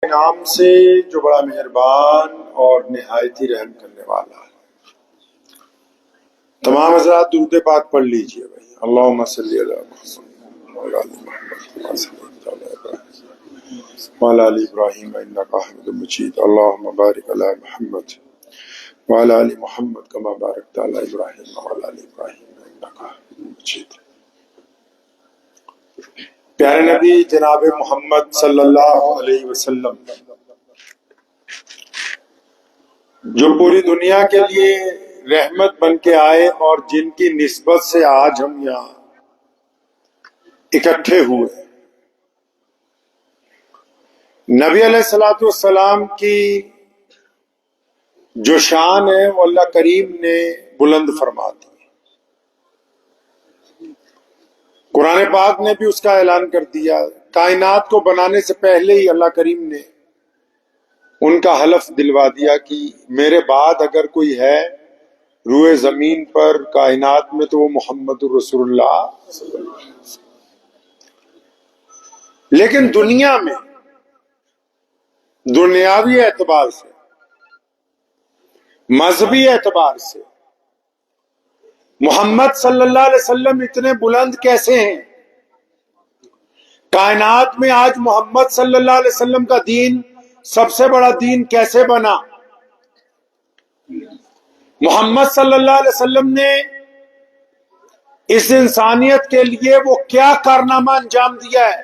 نام سے جو بڑا مہربان اور نہایت ہی رحم کرنے والا ہے۔ تمام حضرات درود پاک پڑھ لیجئے بھائی۔ اللہم صلی علی محمد وعلی آل محمد وعلی آل ابراہیم انک حمید مجید۔ اللہم بارک علی محمد وعلی آل محمد کما بارکت علی ابراہیم وعلی آل ابراہیم انک حمید مجید۔ پیارے نبی جناب محمد صلی اللہ علیہ وسلم جو پوری دنیا کے لیے رحمت بن کے آئے اور جن کی نسبت سے آج ہم یہاں اکٹھے ہوئے، نبی علیہ الصلوۃ والسلام کی جو شان ہے وہ اللہ کریم نے بلند فرما دی۔ قرآن پاک نے بھی اس کا اعلان کر دیا۔ کائنات کو بنانے سے پہلے ہی اللہ کریم نے ان کا حلف دلوا دیا کہ میرے بعد اگر کوئی ہے روئے زمین پر کائنات میں تو وہ محمد الرسول اللہ صلی اللہ علیہ وسلم۔ لیکن دنیا میں دنیاوی اعتبار سے، مذہبی اعتبار سے محمد صلی اللہ علیہ وسلم اتنے بلند کیسے ہیں؟ کائنات میں آج محمد صلی اللہ علیہ وسلم کا دین سب سے بڑا دین کیسے بنا؟ محمد صلی اللہ علیہ وسلم نے اس انسانیت کے لیے وہ کیا کارنامہ انجام دیا ہے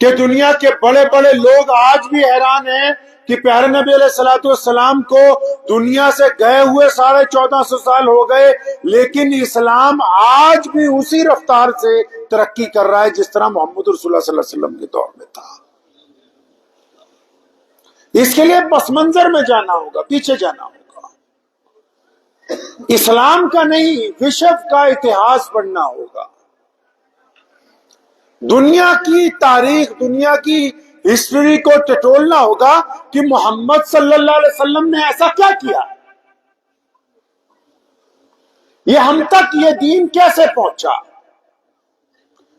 کہ دنیا کے بڑے بڑے لوگ آج بھی حیران ہیں کہ پیارے نبی علیہ الصلوۃ والسلام کو دنیا سے گئے ہوئے 1450 سال ہو گئے، لیکن اسلام آج بھی اسی رفتار سے ترقی کر رہا ہے جس طرح محمد رسول اللہ صلی اللہ علیہ وسلم کے دور میں تھا۔ اس کے لیے پس منظر میں جانا ہوگا، پیچھے جانا ہوگا، اسلام کا نہیں وشو کا اتہاس پڑھنا ہوگا، دنیا کی تاریخ، دنیا کی ہسٹری کو ٹٹولنا ہوگا کہ محمد صلی اللہ علیہ وسلم نے ایسا کیا کیا، یہ ہم تک یہ دین کیسے پہنچا۔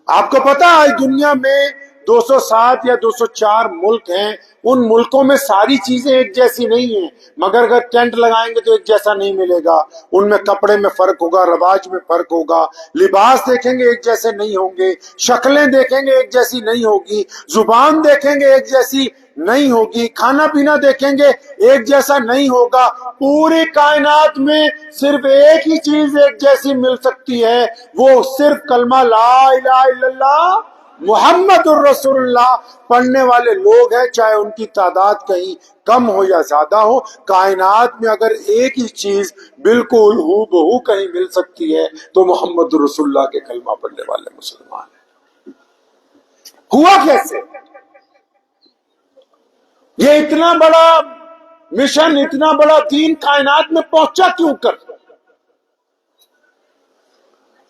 آپ کو پتا ہے دنیا میں 207 یا 204 ملک ہیں، ان ملکوں میں ساری چیزیں ایک جیسی نہیں ہیں، مگر اگر ٹینٹ لگائیں گے تو ایک جیسا نہیں ملے گا، ان میں کپڑے میں فرق ہوگا، رواج میں فرق ہوگا، لباس دیکھیں گے ایک جیسے نہیں ہوں گے، شکلیں دیکھیں گے ایک جیسی نہیں ہوگی، زبان دیکھیں گے ایک جیسی نہیں ہوگی، کھانا پینا دیکھیں گے ایک جیسا نہیں ہوگا۔ پوری کائنات میں صرف ایک ہی چیز ایک جیسی مل سکتی ہے، وہ صرف کلمہ لا الہ الا اللہ محمد الرسول اللہ پڑھنے والے لوگ ہیں، چاہے ان کی تعداد کہیں کم ہو یا زیادہ ہو۔ کائنات میں اگر ایک ہی چیز بالکل ہو بہو کہیں مل سکتی ہے تو محمد الرسول اللہ کے کلمہ پڑھنے والے مسلمان ہیں۔ ہوا کیسے؟ یہ اتنا بڑا مشن، اتنا بڑا دین کائنات میں پہنچا کیوں کر؟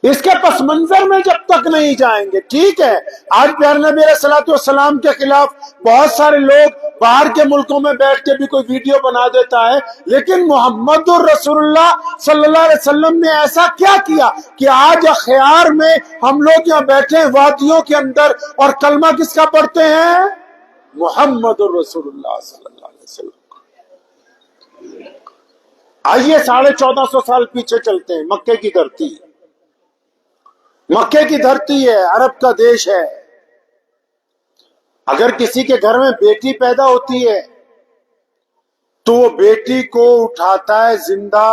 اس کے پس منظر میں جب تک نہیں جائیں گے، ٹھیک ہے آج پیارے نبی علیہ الصلوۃ والسلام کے خلاف بہت سارے لوگ باہر کے ملکوں میں بیٹھ کے بھی کوئی ویڈیو بنا دیتا ہے، لیکن محمد الرسول اللہ صلی اللہ علیہ وسلم نے ایسا کیا کیا کہ آج اخیار میں ہم لوگ یہاں بیٹھے وادیوں کے اندر اور کلمہ کس کا پڑھتے ہیں؟ محمد الرسول اللہ صلی اللہ علیہ وسلم۔ آئیے 1450 سال پیچھے چلتے ہیں، مکے کی دھرتی، مکے کی دھرتی ہے، عرب کا دیش ہے۔ اگر کسی کے گھر میں بیٹی پیدا ہوتی ہے تو وہ بیٹی کو اٹھاتا ہے زندہ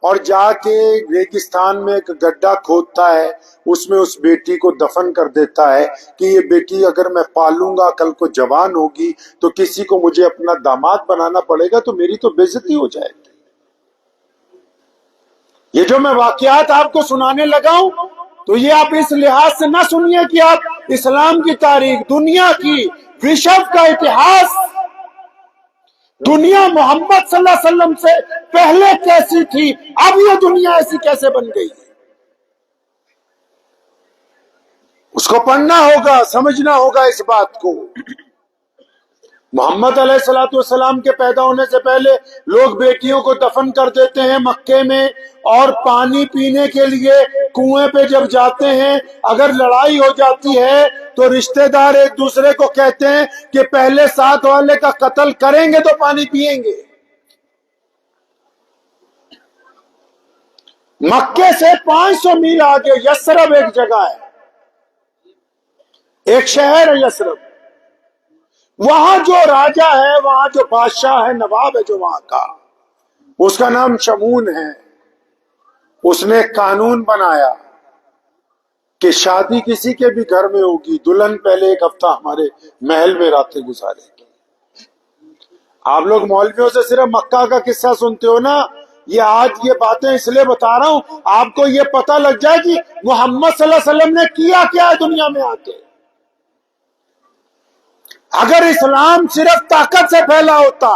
اور جا کے ریگستان میں ایک گڈھا کھودتا ہے، اس میں اس بیٹی کو دفن کر دیتا ہے کہ یہ بیٹی اگر میں پالوں گا کل کو جوان ہوگی تو کسی کو مجھے اپنا داماد بنانا پڑے گا تو میری تو بے عزتی ہو جائے گی۔ یہ جو میں واقعات آپ کو سنانے لگا ہوں تو یہ آپ اس لحاظ سے نہ سنیے کہ آپ اسلام کی تاریخ، دنیا کی وشو کا اتہاس، دنیا محمد صلی اللہ علیہ وسلم سے پہلے کیسی تھی، اب یہ دنیا ایسی کیسے بن گئی، اس کو پڑھنا ہوگا، سمجھنا ہوگا اس بات کو۔ محمد علیہ الصلوۃ والسلام کے پیدا ہونے سے پہلے لوگ بیٹیوں کو دفن کر دیتے ہیں مکے میں، اور پانی پینے کے لیے کنویں پہ جب جاتے ہیں، اگر لڑائی ہو جاتی ہے تو رشتہ دار ایک دوسرے کو کہتے ہیں کہ پہلے ساتھ والے کا قتل کریں گے تو پانی پیئیں گے۔ مکے سے 500 میل آگے یثرب ایک جگہ ہے، ایک شہر ہے یثرب۔ وہاں جو راجا ہے، وہاں جو بادشاہ ہے، نواب ہے جو وہاں کا، اس کا نام شمون ہے۔ اس نے قانون بنایا کہ شادی کسی کے بھی گھر میں ہوگی، دلہن پہلے ایک ہفتہ ہمارے محل میں راتیں گزارے گی۔ آپ لوگ مولویوں سے صرف مکہ کا قصہ سنتے ہو نا، یہ آج یہ باتیں اس لیے بتا رہا ہوں آپ کو یہ پتہ لگ جائے کہ محمد صلی اللہ علیہ وسلم نے کیا کیا ہے دنیا میں آ کے۔ اگر اسلام صرف طاقت سے پھیلا ہوتا،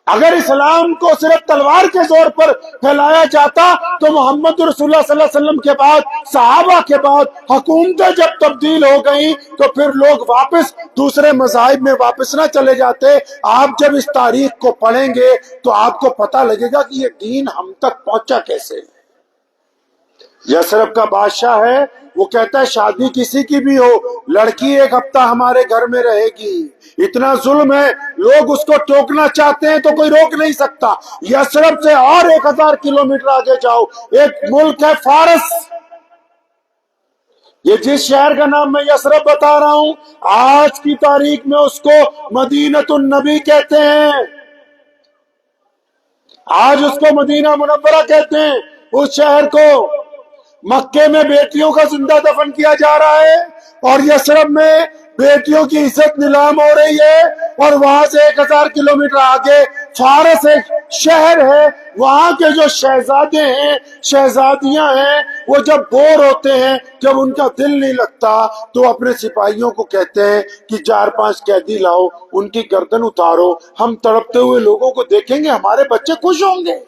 اگر اسلام کو صرف تلوار کے زور پر پھیلایا جاتا تو محمد رسول اللہ صلی اللہ علیہ وسلم کے بعد، صحابہ کے بعد حکومتیں جب تبدیل ہو گئیں تو پھر لوگ واپس دوسرے مذاہب میں واپس نہ چلے جاتے۔ آپ جب اس تاریخ کو پڑھیں گے تو آپ کو پتہ لگے گا کہ یہ دین ہم تک پہنچا کیسے۔ یثرب کا بادشاہ ہے، وہ کہتا ہے شادی کسی کی بھی ہو، لڑکی ایک ہفتہ ہمارے گھر میں رہے گی۔ اتنا ظلم ہے، لوگ اس کو ٹوکنا چاہتے ہیں تو کوئی روک نہیں سکتا۔ یثرب سے اور 1000 کلومیٹر آگے جاؤ، ایک ملک ہے فارس۔ یہ جس شہر کا نام میں یثرب بتا رہا ہوں، آج کی تاریخ میں اس کو مدینۃ النبی کہتے ہیں، آج اس کو مدینہ منورہ کہتے ہیں۔ اس شہر کو مکے میں بیٹیوں کا زندہ دفن کیا جا رہا ہے، اور یثرب میں بیٹیوں کی عزت نیلام ہو رہی ہے، اور وہاں سے 1000 کلومیٹر آگے فارس ایک شہر ہے، وہاں کے جو شہزادے ہیں، شہزادیاں ہیں، وہ جب بور ہوتے ہیں، جب ان کا دل نہیں لگتا تو اپنے سپاہیوں کو کہتے ہیں کہ 4-5 قیدی لاؤ، ان کی گردن اتارو، ہم تڑپتے ہوئے لوگوں کو دیکھیں گے، ہمارے بچے خوش ہوں گے۔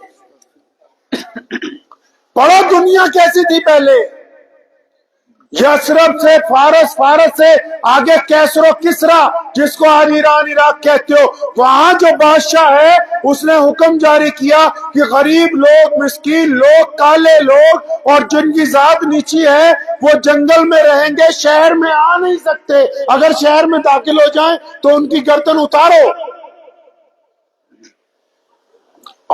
پڑھو دنیا کیسی تھی پہلے۔ یثرب سے فارس، فارس سے آگے کیسر و کسرا، جس کو آج ایران عراق کہتے ہو، وہاں جو بادشاہ ہے اس نے حکم جاری کیا کہ غریب لوگ، مسکین لوگ، کالے لوگ اور جن کی ذات نیچی ہے وہ جنگل میں رہیں گے، شہر میں آ نہیں سکتے، اگر شہر میں داخل ہو جائیں تو ان کی گردن اتارو۔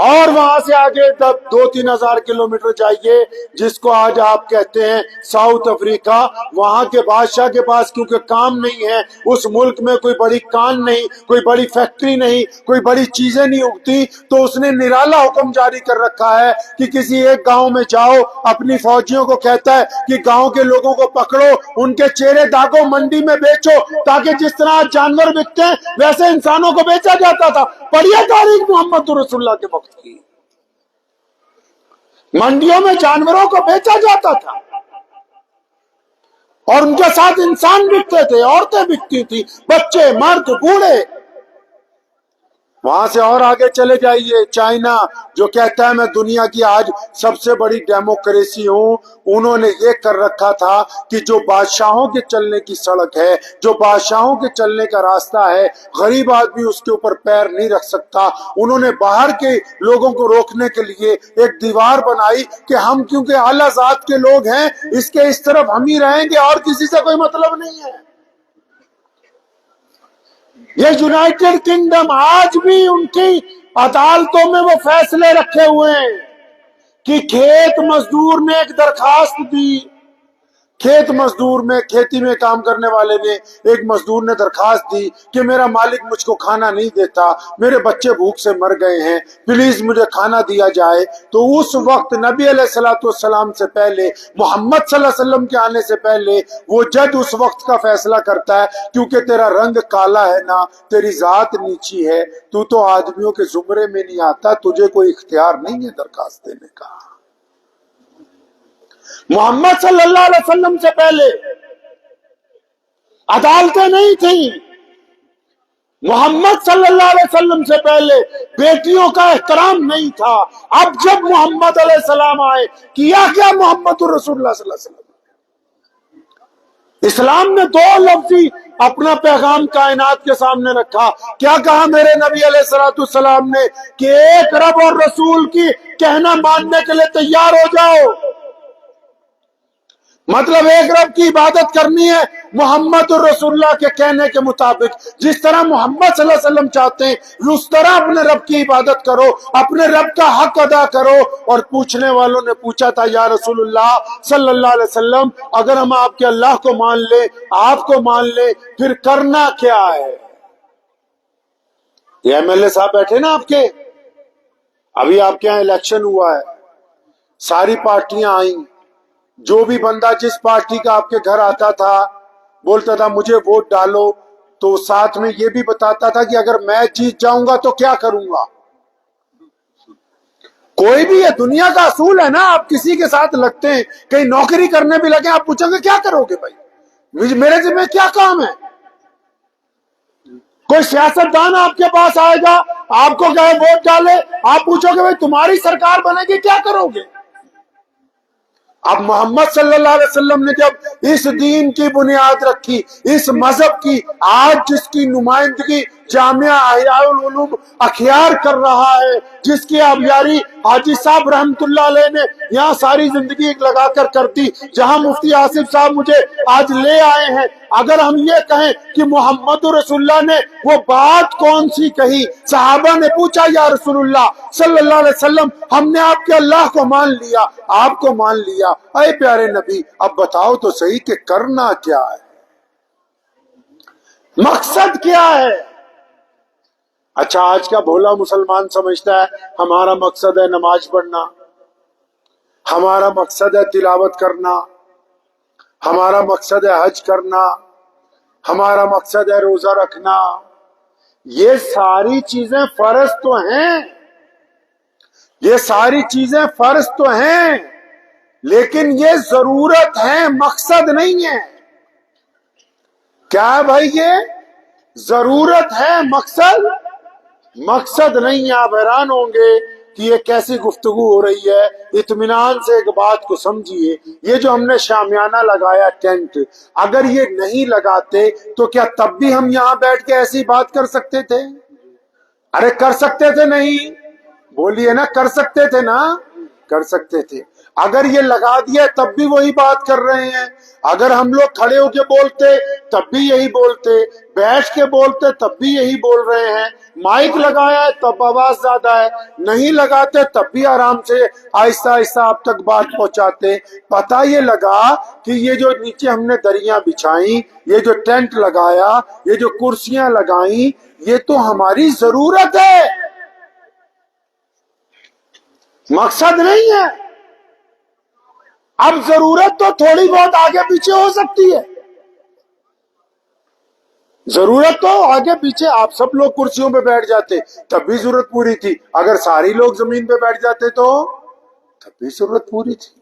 اور وہاں سے آگے 2-3 ہزار کلومیٹر جائیے، جس کو آج آپ کہتے ہیں ساؤتھ افریقہ، وہاں کے بادشاہ کے پاس کیونکہ کام نہیں ہے، اس ملک میں کوئی بڑی کان نہیں، کوئی بڑی فیکٹری نہیں، کوئی بڑی چیزیں نہیں اگتی، تو اس نے نرالا حکم جاری کر رکھا ہے کہ کسی ایک گاؤں میں جاؤ، اپنی فوجیوں کو کہتا ہے کہ گاؤں کے لوگوں کو پکڑو، ان کے چہرے داغو، منڈی میں بیچو، تاکہ جس طرح جانور بکتے ہیں ویسے انسانوں کو بیچا جاتا تھا۔ پڑھیے تاریخ محمد رسول اللہ کے وقت کی، منڈیوں میں جانوروں کو بیچا جاتا تھا، اور ان کے ساتھ انسان بکتے تھے، عورتیں بکتی تھی، بچے، مرد، بوڑھے۔ وہاں سے اور آگے چلے جائیے، چائنا جو کہتا ہے میں دنیا کی آج سب سے بڑی ڈیموکریسی ہوں، انہوں نے یہ کر رکھا تھا کہ جو بادشاہوں کے چلنے کی سڑک ہے، جو بادشاہوں کے چلنے کا راستہ ہے، غریب آدمی اس کے اوپر پیر نہیں رکھ سکتا۔ انہوں نے باہر کے لوگوں کو روکنے کے لیے ایک دیوار بنائی کہ ہم کیونکہ اعلیٰ ذات کے لوگ ہیں، اس کے اس طرف ہم ہی رہیں گے اور کسی سے کوئی مطلب نہیں ہے۔ یہ یونائیٹڈ کنگڈم آج بھی ان کی عدالتوں میں وہ فیصلے رکھے ہوئے ہیں کہ کھیت مزدور نے ایک درخواست دی، کھیت مزدور میں، کھیتی میں کام کرنے والے نے، ایک مزدور نے درخواست دی کہ میرا مالک مجھ کو کھانا نہیں دیتا، میرے بچے بھوک سے مر گئے ہیں، پلیز مجھے کھانا دیا جائے۔ تو اس وقت نبی علیہ الصلوۃ والسلام سے پہلے، محمد صلی اللہ علیہ وسلم کے آنے سے پہلے، وہ جج اس وقت کا فیصلہ کرتا ہے کیونکہ تیرا رنگ کالا ہے نا، تیری ذات نیچی ہے، تو آدمیوں کے زمرے میں نہیں آتا، تجھے کوئی اختیار نہیں ہے درخواست دینے کا۔ محمد صلی اللہ علیہ وسلم سے پہلے عدالتیں نہیں تھیں، محمد صلی اللہ علیہ وسلم سے پہلے بیٹیوں کا احترام نہیں تھا۔ اب جب محمد علیہ السلام آئے، کیا محمد رسول اللہ صلی اللہ علیہ وسلم، اسلام نے دو لفظی اپنا پیغام کائنات کے سامنے رکھا. کیا کہا میرے نبی علیہ الصلوۃ والسلام نے کہ ایک رب اور رسول کی کہنا ماننے کے لیے تیار ہو جاؤ. مطلب ایک رب کی عبادت کرنی ہے محمد رسول اللہ کے کہنے کے مطابق. جس طرح محمد صلی اللہ علیہ وسلم چاہتے ہیں اس طرح اپنے رب کی عبادت کرو, اپنے رب کا حق ادا کرو. اور پوچھنے والوں نے پوچھا تھا یا رسول اللہ صلی اللہ علیہ وسلم اگر ہم آپ کے اللہ کو مان لیں, آپ کو مان لیں, پھر کرنا کیا ہے؟ یہ ایم ایل اے صاحب بیٹھے نا آپ کے, ابھی آپ کے یہاں الیکشن ہوا ہے, ساری پارٹیاں آئیں, جو بھی بندہ جس پارٹی کا آپ کے گھر آتا تھا بولتا تھا مجھے ووٹ ڈالو, تو ساتھ میں یہ بھی بتاتا تھا کہ اگر میں جیت جاؤں گا تو کیا کروں گا. کوئی بھی, یہ دنیا کا اصول ہے نا. آپ کسی کے ساتھ لگتے ہیں, کہیں نوکری کرنے بھی لگے, آپ پوچھیں گے کیا کرو گے بھائی, میرے ذمہ کیا کام ہے. کوئی سیاستدان آپ کے پاس آئے گا, آپ کو کہے ووٹ ڈالے, آپ پوچھو گے بھائی تمہاری سرکار بنے گی کیا کرو گے. اب محمد صلی اللہ علیہ وسلم نے جب اس دین کی بنیاد رکھی, اس مذہب کی, آج جس کی نمائندگی جامعہ احیاء العلوم اخیار کر رہا ہے, جس کی آبیاری حاجی صاحب رحمت اللہ علیہ نے یہاں ساری زندگی لگا کر کرتی, جہاں مفتی آصف صاحب مجھے آج لے آئے ہیں, اگر ہم یہ کہیں کہ محمد رسول اللہ نے وہ بات کون سی کہی, صحابہ نے پوچھا یا رسول اللہ صلی اللہ علیہ وسلم ہم نے آپ کے اللہ کو مان لیا, آپ کو مان لیا, اے پیارے نبی اب بتاؤ تو صحیح کہ کرنا کیا ہے, مقصد کیا ہے. اچھا آج کا بھولا مسلمان سمجھتا ہے ہمارا مقصد ہے نماز پڑھنا, ہمارا مقصد ہے تلاوت کرنا, ہمارا مقصد ہے حج کرنا, ہمارا مقصد ہے روزہ رکھنا. یہ ساری چیزیں فرض تو ہیں, یہ ساری چیزیں فرض تو ہیں, لیکن یہ ضرورت ہے, مقصد نہیں ہے. کیا ہے بھائی, یہ ضرورت ہے, مقصد نہیں ہے. آپ حیران ہوں گے کہ یہ کیسی گفتگو ہو رہی ہے. اطمینان سے ایک بات کو سمجھیے, یہ جو ہم نے شامیانہ لگایا ٹینٹ, اگر یہ نہیں لگاتے تو کیا تب بھی ہم یہاں بیٹھ کے ایسی بات کر سکتے تھے؟ ارے کر سکتے تھے نہیں؟ بولیے نا, کر سکتے تھے نا, کر سکتے تھے. اگر یہ لگا دیا تب بھی وہی بات کر رہے ہیں. اگر ہم لوگ کھڑے ہو کے بولتے تب بھی یہی بولتے, بیٹھ کے بولتے تب بھی یہی بول رہے ہیں. مائک لگایا ہے تب آواز زیادہ ہے, نہیں لگاتے تب بھی آرام سے آہستہ آہستہ آپ تک بات پہنچاتے. پتہ یہ لگا کہ یہ جو نیچے ہم نے دریاں بچھائیں, یہ جو ٹینٹ لگایا, یہ جو کرسیاں لگائیں, یہ تو ہماری ضرورت ہے, مقصد نہیں ہے. اب ضرورت تو تھوڑی بہت آگے پیچھے ہو سکتی ہے, ضرورت تو آگے پیچھے, آپ سب لوگ کرسیوں پہ بیٹھ جاتے تب بھی ضرورت پوری تھی, اگر ساری لوگ زمین پہ بیٹھ جاتے تو تب بھی ضرورت پوری تھی.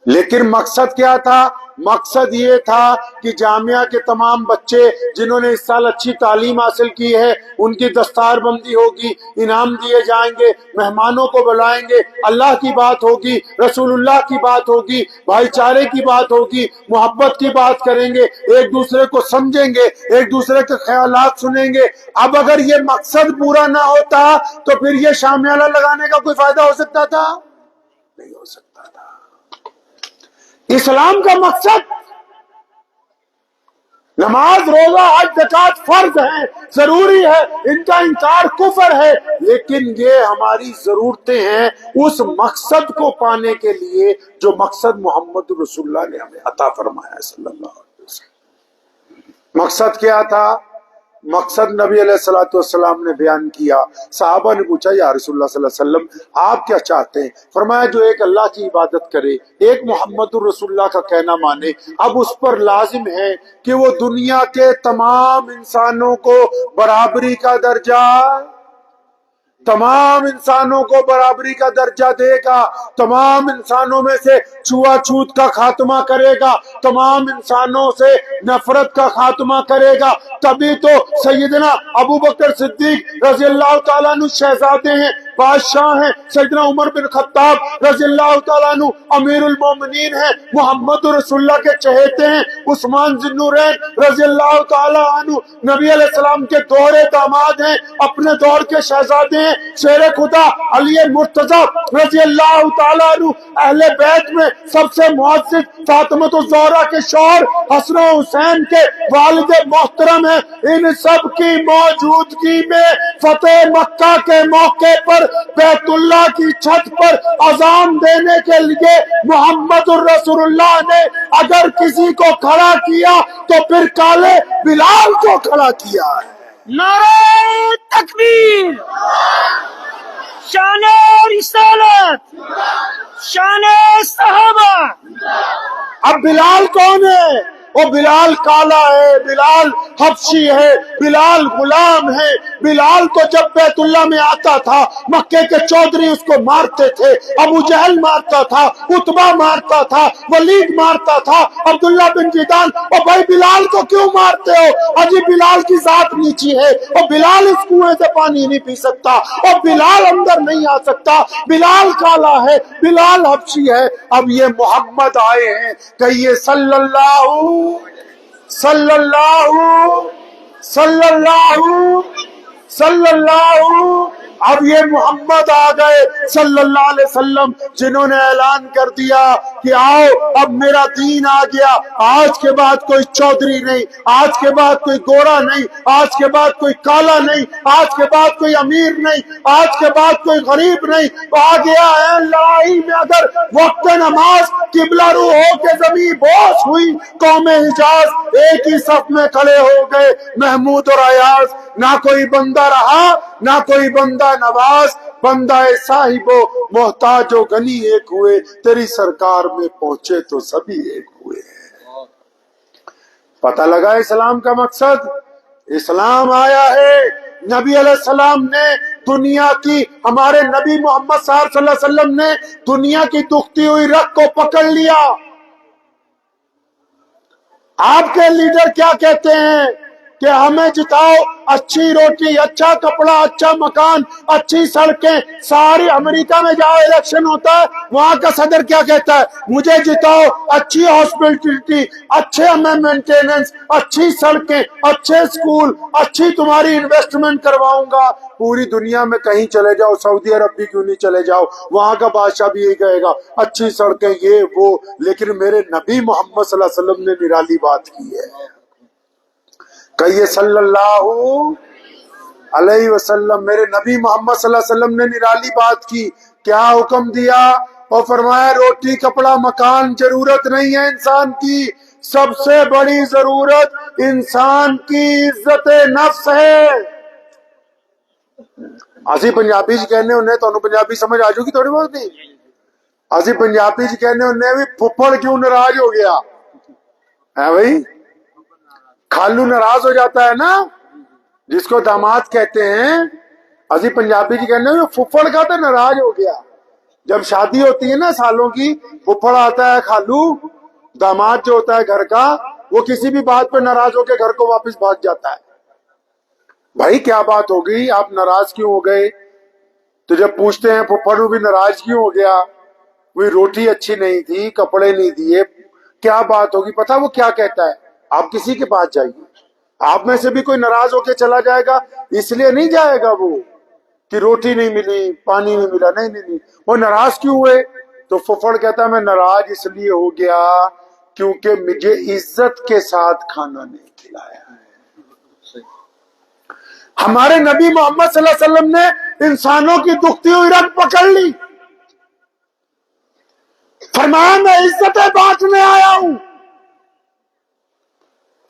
لیکن مقصد کیا تھا؟ مقصد یہ تھا کہ جامعہ کے تمام بچے جنہوں نے اس سال اچھی تعلیم حاصل کی ہے ان کی دستار بندی ہوگی, انعام دیے جائیں گے, مہمانوں کو بلائیں گے, اللہ کی بات ہوگی, رسول اللہ کی بات ہوگی, بھائی چارے کی بات ہوگی, محبت کی بات کریں گے, ایک دوسرے کو سمجھیں گے, ایک دوسرے کے خیالات سنیں گے. اب اگر یہ مقصد پورا نہ ہوتا تو پھر یہ شامیانہ لگانے کا کوئی فائدہ ہو سکتا تھا؟ نہیں ہو سکتا تھا. اسلام کا مقصد نماز, روزہ, حج, زکات فرض ہے, ضروری ہے, ان کا انکار کفر ہے, لیکن یہ ہماری ضرورتیں ہیں اس مقصد کو پانے کے لیے جو مقصد محمد رسول اللہ نے ہمیں عطا فرمایا ہے صلی اللہ علیہ وسلم. مقصد کیا تھا؟ مقصد نبی علیہ الصلوۃ والسلام نے بیان کیا. صحابہ نے پوچھا یا رسول اللہ صلی اللہ علیہ وسلم آپ کیا چاہتے ہیں؟ فرمایا جو ایک اللہ کی عبادت کرے, ایک محمد الرسول اللہ کا کہنا مانے, اب اس پر لازم ہے کہ وہ دنیا کے تمام انسانوں کو برابری کا درجہ, تمام انسانوں کو برابری کا درجہ دے گا, تمام انسانوں میں سے چھوا چھوت کا خاتمہ کرے گا, تمام انسانوں سے نفرت کا خاتمہ کرے گا. تبھی تو سیدنا ابو بکر صدیق رضی اللہ تعالیٰ عنہ شہزادے ہیں, بادشاہ ہیں، سیدنا عمر بن خطاب رضی اللہ تعالیٰ عنہ امیر المومنین ہیں، محمد رسول اللہ کے چہیتے ہیں، عثمان ذی النورین رضی اللہ تعالیٰ عنہ نبی علیہ السلام کے دوہرے داماد ہیں، اپنے دور کے شہزادے ہیں، شیر خدا علی مرتضی رضی اللہ تعالیٰ عنہ اہل بیت میں سب سے معزز فاطمۃ الزہرا کے شوہر حسن و حسین کے والد محترم ہیں۔ ان سب کی موجودگی میں فتح مکہ کے موقع پر بیت اللہ کی چھت پر اذان دینے کے لیے محمد الرسول اللہ نے اگر کسی کو کھڑا کیا تو پھر کالے بلال کو کھڑا کیا ہے۔ نعرہ تکبیر، شان رسالت، شان صحابہ۔ اب بلال کون ہے؟ وہ بلال کالا ہے، بلال حبشی ہے، بلال غلام ہے۔ بلال کو جب بیت اللہ میں آتا تھا مکے کے چودھری اس کو مارتے تھے، ابو جہل مارتا تھا، عتبہ مارتا تھا، ولید مارتا تھا، عبداللہ بن جدان۔ اور بھائی بلال کو کیوں مارتے ہو؟ اجی بلال کی ذات نیچی ہے، اور بلال اس کنویں سے پانی نہیں پی سکتا، اور بلال اندر نہیں آ سکتا، بلال کالا ہے، بلال حبشی ہے۔ اب یہ محمد آئے ہیں، کہیے صلی اللہ صلی اللہ صلی اللہ صلی اللہ۔ اب یہ محمد آ گئے صلی اللہ علیہ وسلم، جنہوں نے اعلان کر دیا کہ آؤ اب میرا دین آ گیا، آج کے بعد کوئی چودھری نہیں، آج کے بعد کوئی گورا نہیں، آج کے بعد کوئی کالا نہیں، آج کے بعد کوئی امیر نہیں، آج کے بعد کوئی غریب نہیں۔ آ گیا ہے لڑائی میں اگر وقت نماز قبلہ رو ہو کے زمین بوس ہوئی، قوم حجاز ایک ہی صف میں کھڑے ہو گئے، محمود اور ایاز۔ نہ کوئی بندہ رہا نہ کوئی بندہ نواز، بندہ صاحب و محتاج و غنی ایک ہوئے، تیری سرکار میں پہنچے تو سبھی ایک ہوئے۔ پتہ لگا اسلام کا مقصد؟ اسلام آیا ہے، نبی علیہ السلام نے دنیا کی، ہمارے نبی محمد صلی اللہ علیہ وسلم نے دنیا کی دکھتی ہوئی رگ کو پکڑ لیا۔ آپ کے لیڈر کیا کہتے ہیں کہ ہمیں جتاؤ، اچھی روٹی، اچھا کپڑا، اچھا مکان، اچھی سڑکیں، ساری۔ امریکہ میں جاؤ الیکشن ہوتا ہے، وہاں کا صدر کیا کہتا ہے؟ مجھے جتاؤ، اچھی ہاسپٹلٹی، اچھے ہمیں مینٹیننس، اچھی سڑکیں، اچھے سکول، اچھی تمہاری انویسٹمنٹ کرواؤں گا۔ پوری دنیا میں کہیں چلے جاؤ، سعودی عرب بھی کیوں نہیں چلے جاؤ، وہاں کا بادشاہ بھی یہی کہے گا اچھی سڑکیں یہ وہ۔ لیکن میرے نبی محمد صلی اللہ علیہ وسلم نے نرالی بات کی ہے، کہیے صلی اللہ علیہ وسلم۔ میرے نبی محمد صلی اللہ علیہ وسلم نے نرالی بات کی، کیا حکم دیا؟ اور فرمایا روٹی کپڑا مکان ضرورت نہیں ہے انسان کی، سب سے بڑی ضرورت انسان کی عزت نفس ہے۔ اسی پنجابی جی کہنے انہیں تو پنجابی سمجھ آ جاؤگی تھوڑی بہت نہیں؟ اسی پنجابی جی کہنے انہیں بھی پھپھڑ کیوں ناراض ہو گیا ہے بھائی؟ خالو ناراض ہو جاتا ہے نا، جس کو داماد کہتے ہیں، اسی پنجابی جی کہنے پھپھڑ کا تو ناراض ہو گیا۔ جب شادی ہوتی ہے نا سالوں کی، پھپھڑ آتا ہے، خالو داماد جو ہوتا ہے گھر کا، وہ کسی بھی بات پہ ناراض ہو کے گھر کو واپس بھاگ جاتا ہے۔ بھائی کیا بات ہو گئی، آپ ناراض کیوں ہو گئے؟ تو جب پوچھتے ہیں پھپھڑ بھی ناراض کیوں ہو گیا، وہی روٹی اچھی نہیں تھی، کپڑے نہیں دیے، کیا بات ہوگی؟ پتہ وہ کیا کہتا ہے؟ آپ کسی کے پاس جائیے، آپ میں سے بھی کوئی ناراض ہو کے چلا جائے گا، اس لیے نہیں جائے گا وہ کہ روٹی نہیں ملی، پانی نہیں ملا، نہیں نہیں نہیں، وہ ناراض کیوں ہوئے؟ تو پھپھڑ کہتا ہے میں ناراض اس لیے ہو گیا کیونکہ مجھے عزت کے ساتھ کھانا نہیں کھلایا۔ ہمارے نبی محمد صلی اللہ علیہ وسلم نے انسانوں کی دکھتی ہوئی رگ پکڑ لی، فرمایا میں عزتیں بانٹنے آیا ہوں۔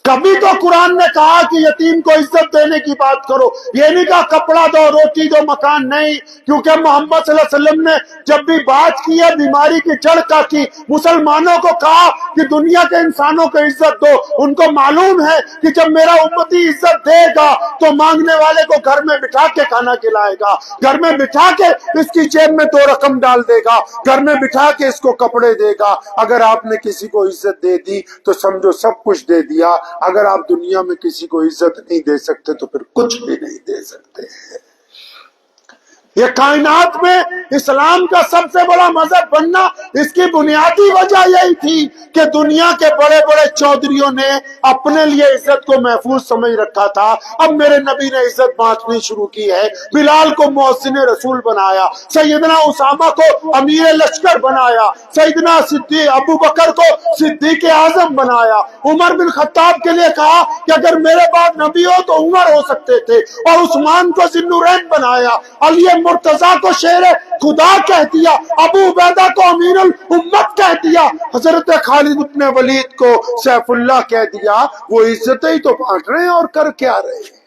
کبھی تو قرآن نے کہا کہ یتیم کو عزت دینے کی بات کرو، یہ نہیں کہا کپڑا دو، روٹی دو، مکان نہیں، کیونکہ محمد صلی اللہ علیہ وسلم نے جب بھی بات کی ہے بیماری کی جڑ کا کی، مسلمانوں کو کہا کہ دنیا کے انسانوں کو عزت دو۔ ان کو معلوم ہے کہ جب میرا امتی عزت دے گا تو مانگنے والے کو گھر میں بٹھا کے کھانا کھلائے گا، گھر میں بٹھا کے اس کی جیب میں 2 رقم ڈال دے گا، گھر میں بٹھا کے اس کو کپڑے دے گا۔ اگر آپ نے کسی کو عزت دے دی تو سمجھو سب کچھ دے دیا، اگر آپ دنیا میں کسی کو عزت نہیں دے سکتے تو پھر کچھ بھی نہیں دے سکتے۔ یہ کائنات میں اسلام کا سب سے بڑا مذہب بننا، اس کی بنیادی وجہ یہی تھی کہ دنیا کے بڑے بڑے چودھریوں نے اپنے لیے عزت کو محفوظ سمجھ رکھا تھا، اب میرے نبی نے عزت بانٹنی شروع کی ہے۔ بلال کو مؤذن رسول بنایا، سیدنا اسامہ کو امیر لشکر بنایا، سیدنا صدیق ابو بکر کو صدیق اعظم بنایا، عمر بن خطاب کے لیے کہا کہ اگر میرے بعد نبی ہو تو عمر ہو سکتے تھے، اور عثمان کو ذی النورین بنایا، علی مرتضیٰ کو شیر خدا کہہ دیا، ابو عبیدہ کو امیر الامت کہہ دیا، حضرت خالد بن ولید کو سیف اللہ کہہ دیا۔ وہ عزتیں ہی تو بانٹ رہے ہیں اور کر کیا رہے ہیں۔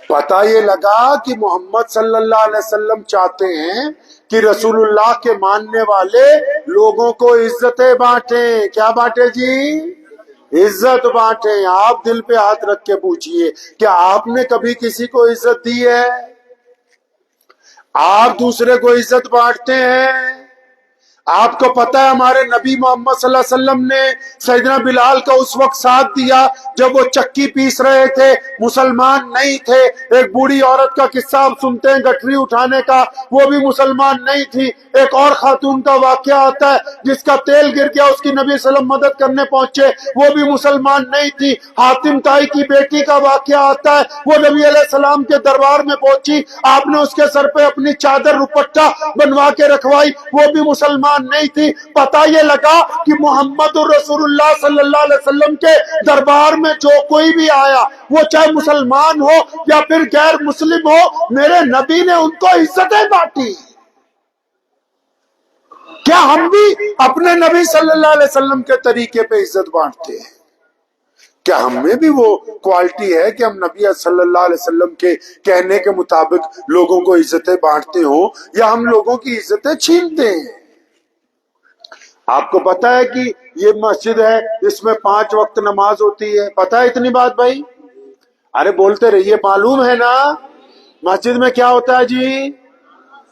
پتہ یہ لگا کہ محمد صلی اللہ علیہ وسلم چاہتے ہیں کہ رسول اللہ کے ماننے والے لوگوں کو عزتیں بانٹیں۔ کیا بانٹے جی؟ عزت بانٹیں۔ آپ دل پہ ہاتھ رکھ کے پوچھئے، کیا آپ نے کبھی کسی کو عزت دی ہے؟ آپ دوسرے کو عزت بانٹتے ہیں؟ آپ کو پتہ ہے ہمارے نبی محمد صلی اللہ علیہ وسلم نے سیدنا بلال کا اس وقت ساتھ دیا جب وہ چکی پیس رہے تھے، مسلمان نہیں تھے۔ ایک بوڑھی عورت کا قصہ آپ سنتے ہیں گٹری اٹھانے کا، وہ بھی مسلمان نہیں تھی۔ ایک اور خاتون کا واقعہ آتا ہے جس کا تیل گر گیا، اس کی نبی صلی اللہ علیہ وسلم مدد کرنے پہنچے، وہ بھی مسلمان نہیں تھی۔ حاتم طائی کی بیٹی کا واقعہ آتا ہے، وہ نبی علیہ السلام کے دربار میں پہنچی، آپ نے اس کے سر پہ اپنی چادر روپٹہ بنوا کے رکھوائی، وہ بھی مسلمان نہیں تھی۔ پتہ یہ لگا کہ محمد رسول اللہ صلی اللہ علیہ وسلم کے دربار میں جو کوئی بھی آیا، وہ چاہے مسلمان ہو یا پھر غیر مسلم ہو، میرے نبی نے ان کو عزتیں بانٹی۔ کیا ہم بھی اپنے نبی صلی اللہ علیہ وسلم کے طریقے پہ عزت بانٹتے ہیں؟ کیا ہم میں بھی وہ کوالٹی ہے کہ ہم نبی صلی اللہ علیہ وسلم کے کہنے کے مطابق لوگوں کو عزتیں بانٹتے ہوں، یا ہم لوگوں کی عزتیں چھینتے ہیں؟ آپ کو پتہ ہے کہ یہ مسجد ہے، اس میں 5 وقت نماز ہوتی ہے، پتہ ہے اتنی بات بھائی؟ ارے بولتے رہیے، معلوم ہے نا مسجد میں کیا ہوتا ہے جی؟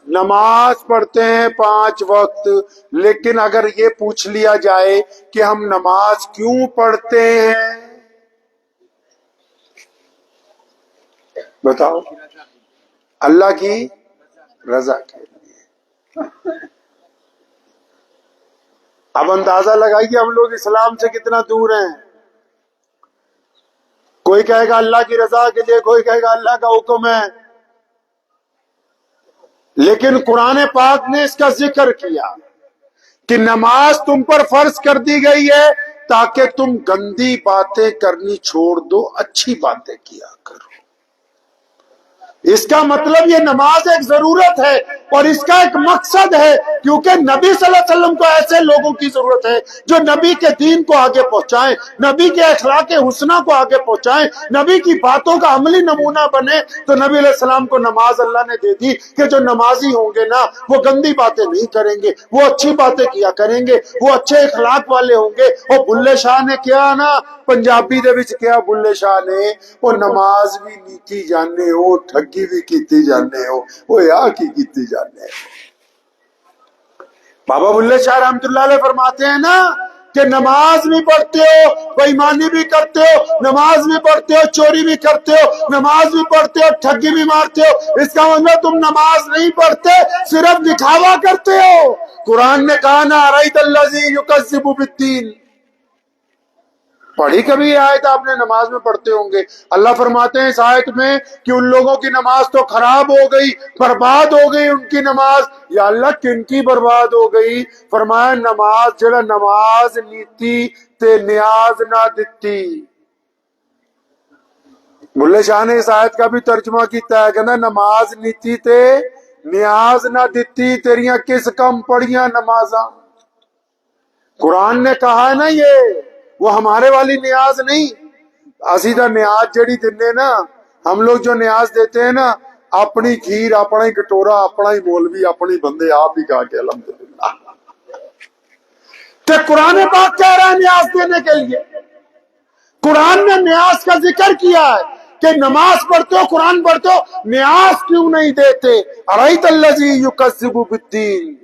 نماز پڑھتے ہیں 5 وقت۔ لیکن اگر یہ پوچھ لیا جائے کہ ہم نماز کیوں پڑھتے ہیں، بتاؤ؟ اللہ کی رضا کے لیے۔ اب اندازہ لگائیے ہم لوگ اسلام سے کتنا دور ہیں۔ کوئی کہے گا اللہ کی رضا کے لیے، کوئی کہے گا اللہ کا حکم ہے، لیکن قرآن پاک نے اس کا ذکر کیا کہ نماز تم پر فرض کر دی گئی ہے تاکہ تم گندی باتیں کرنی چھوڑ دو، اچھی باتیں کیا کرو۔ اس کا مطلب یہ نماز ایک ضرورت ہے اور اس کا ایک مقصد ہے، کیونکہ نبی صلی اللہ علیہ وسلم کو ایسے لوگوں کی ضرورت ہے جو نبی کے دین کو آگے پہنچائیں، نبی کے اخلاق حسنہ کو آگے پہنچائیں، نبی کی باتوں کا عملی نمونہ بنے۔ تو نبی علیہ السلام کو نماز اللہ نے دے دی کہ جو نمازی ہوں گے نا، وہ گندی باتیں نہیں کریں گے، وہ اچھی باتیں کیا کریں گے، وہ اچھے اخلاق والے ہوں گے۔ اور بلے شاہ نے کیا نا، پنجابی دے وچ کیا بلے شاہ نے، وہ نماز بھی نیکی جانے ہو، ٹھگی بھی کیتی جانے ہو، وہ یا کی کیتی جانے ہو۔ بابا بلے شاہ رحمت اللہ علیہ فرماتے ہیں نا کہ نماز بھی پڑھتے ہو، بے ایمانی بھی کرتے ہو، نماز بھی پڑھتے ہو، چوری بھی کرتے ہو، نماز بھی پڑھتے ہو، ٹھگی بھی مارتے ہو، اس کا مطلب تم نماز نہیں پڑھتے، صرف دکھاوا کرتے ہو۔ قرآن نے کہا نا ارأیت الذی یکذب بالدین، پڑھی کبھی یہ آیت آپ نے؟ نماز میں پڑھتے ہوں گے۔ اللہ فرماتے ہیں اس آیت میں کہ ان لوگوں کی نماز تو خراب ہو گئی، برباد ہو گئی ان کی نماز۔ یا اللہ کن کی برباد ہو گئی؟ فرمایا نماز جڑا نماز نیتی تے نیاز نہ دتی۔ بلے شاہ نے اس آیت کا بھی ترجمہ کیتا ہے، کہنا نماز نیتی تے نیاز نہ دتی، تیریاں کس کم پڑیاں نمازاں۔ قرآن نے کہا ہے نا یہ، وہ ہمارے والی نیاز نہیں۔ اسی دا نیاز جڑی دینے نا، ہم لوگ جو نیاز دیتے ہیں نا، اپنی کھیر، اپنا ہی کٹورا، اپنا ہی مولوی، اپنی بندے آپ ہی کہا کے الحمدللہ۔ کہ قرآن پاک کہہ رہا ہے نیاز دینے کے لیے، قرآن نے نیاز کا ذکر کیا ہے کہ نماز پڑھتے ہو، قرآن پڑھتے ہو، نیاز کیوں نہیں دیتے؟ ارأیت الذی یکذب بالدین،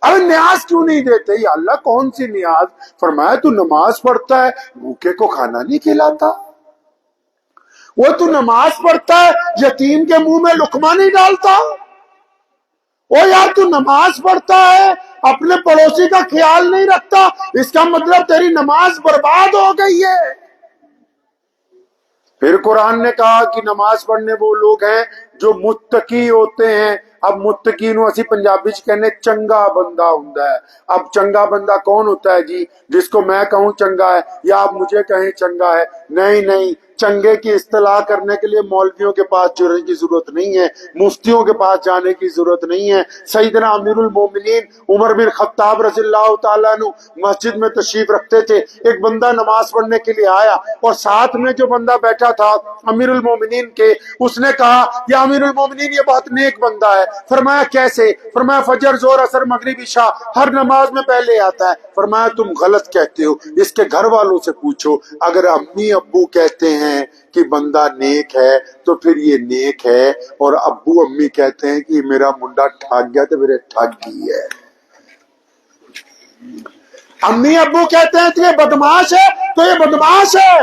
ارے نیاز کیوں نہیں دیتے؟ یا اللہ کون سی نیاز؟ فرمایا تو نماز پڑھتا ہے، بھوکے کو کھانا نہیں کھلاتا، وہ تو نماز پڑھتا ہے، یتیم کے منہ میں لقمہ نہیں ڈالتا؟ او یار تو نماز پڑھتا ہے، اپنے پڑوسی کا خیال نہیں رکھتا، اس کا مطلب تیری نماز برباد ہو گئی ہے۔ پھر قرآن نے کہا کہ نماز پڑھنے وہ لوگ ہیں جو متقی ہوتے ہیں۔ اب متقی نو اسی پنجابی چ کہنے چنگا بندہ ہوندا ہے۔ اب چنگا بندہ کون ہوتا ہے جی؟ جس کو میں کہوں چنگا ہے یا آپ مجھے کہیں چنگا ہے؟ نہیں، چنگے کی اصطلاح کرنے کے لیے مولویوں کے پاس جانے کی ضرورت نہیں ہے، مفتیوں کے پاس جانے کی ضرورت نہیں ہے۔ سیدنا امیر المومنین عمر بن خطاب رضی اللہ تعالیٰ عنہ مسجد میں تشریف رکھتے تھے۔ ایک بندہ نماز پڑھنے کے لیے آیا اور ساتھ میں جو بندہ بیٹھا تھا امیر المومنین کے، اس نے کہا یا امیر المومنین یہ بہت نیک بندہ ہے۔ فرمایا کیسے؟ فرمایا فجر ظہر عصر مغرب عشاء ہر نماز میں پہلے آتا ہے۔ فرمایا تم غلط کہتے ہو، اس کے گھر والوں سے پوچھو، اگر امی ابو کہتے ہیں کہ بندہ نیک ہے تو پھر یہ نیک ہے، اور ابو امی کہتے ہیں کہ میرا منڈا ٹھگ گیا تو میرے ٹھگ گئی ہے۔ امی ابو کہتے ہیں کہ یہ بدماش ہے تو یہ بدماش ہے،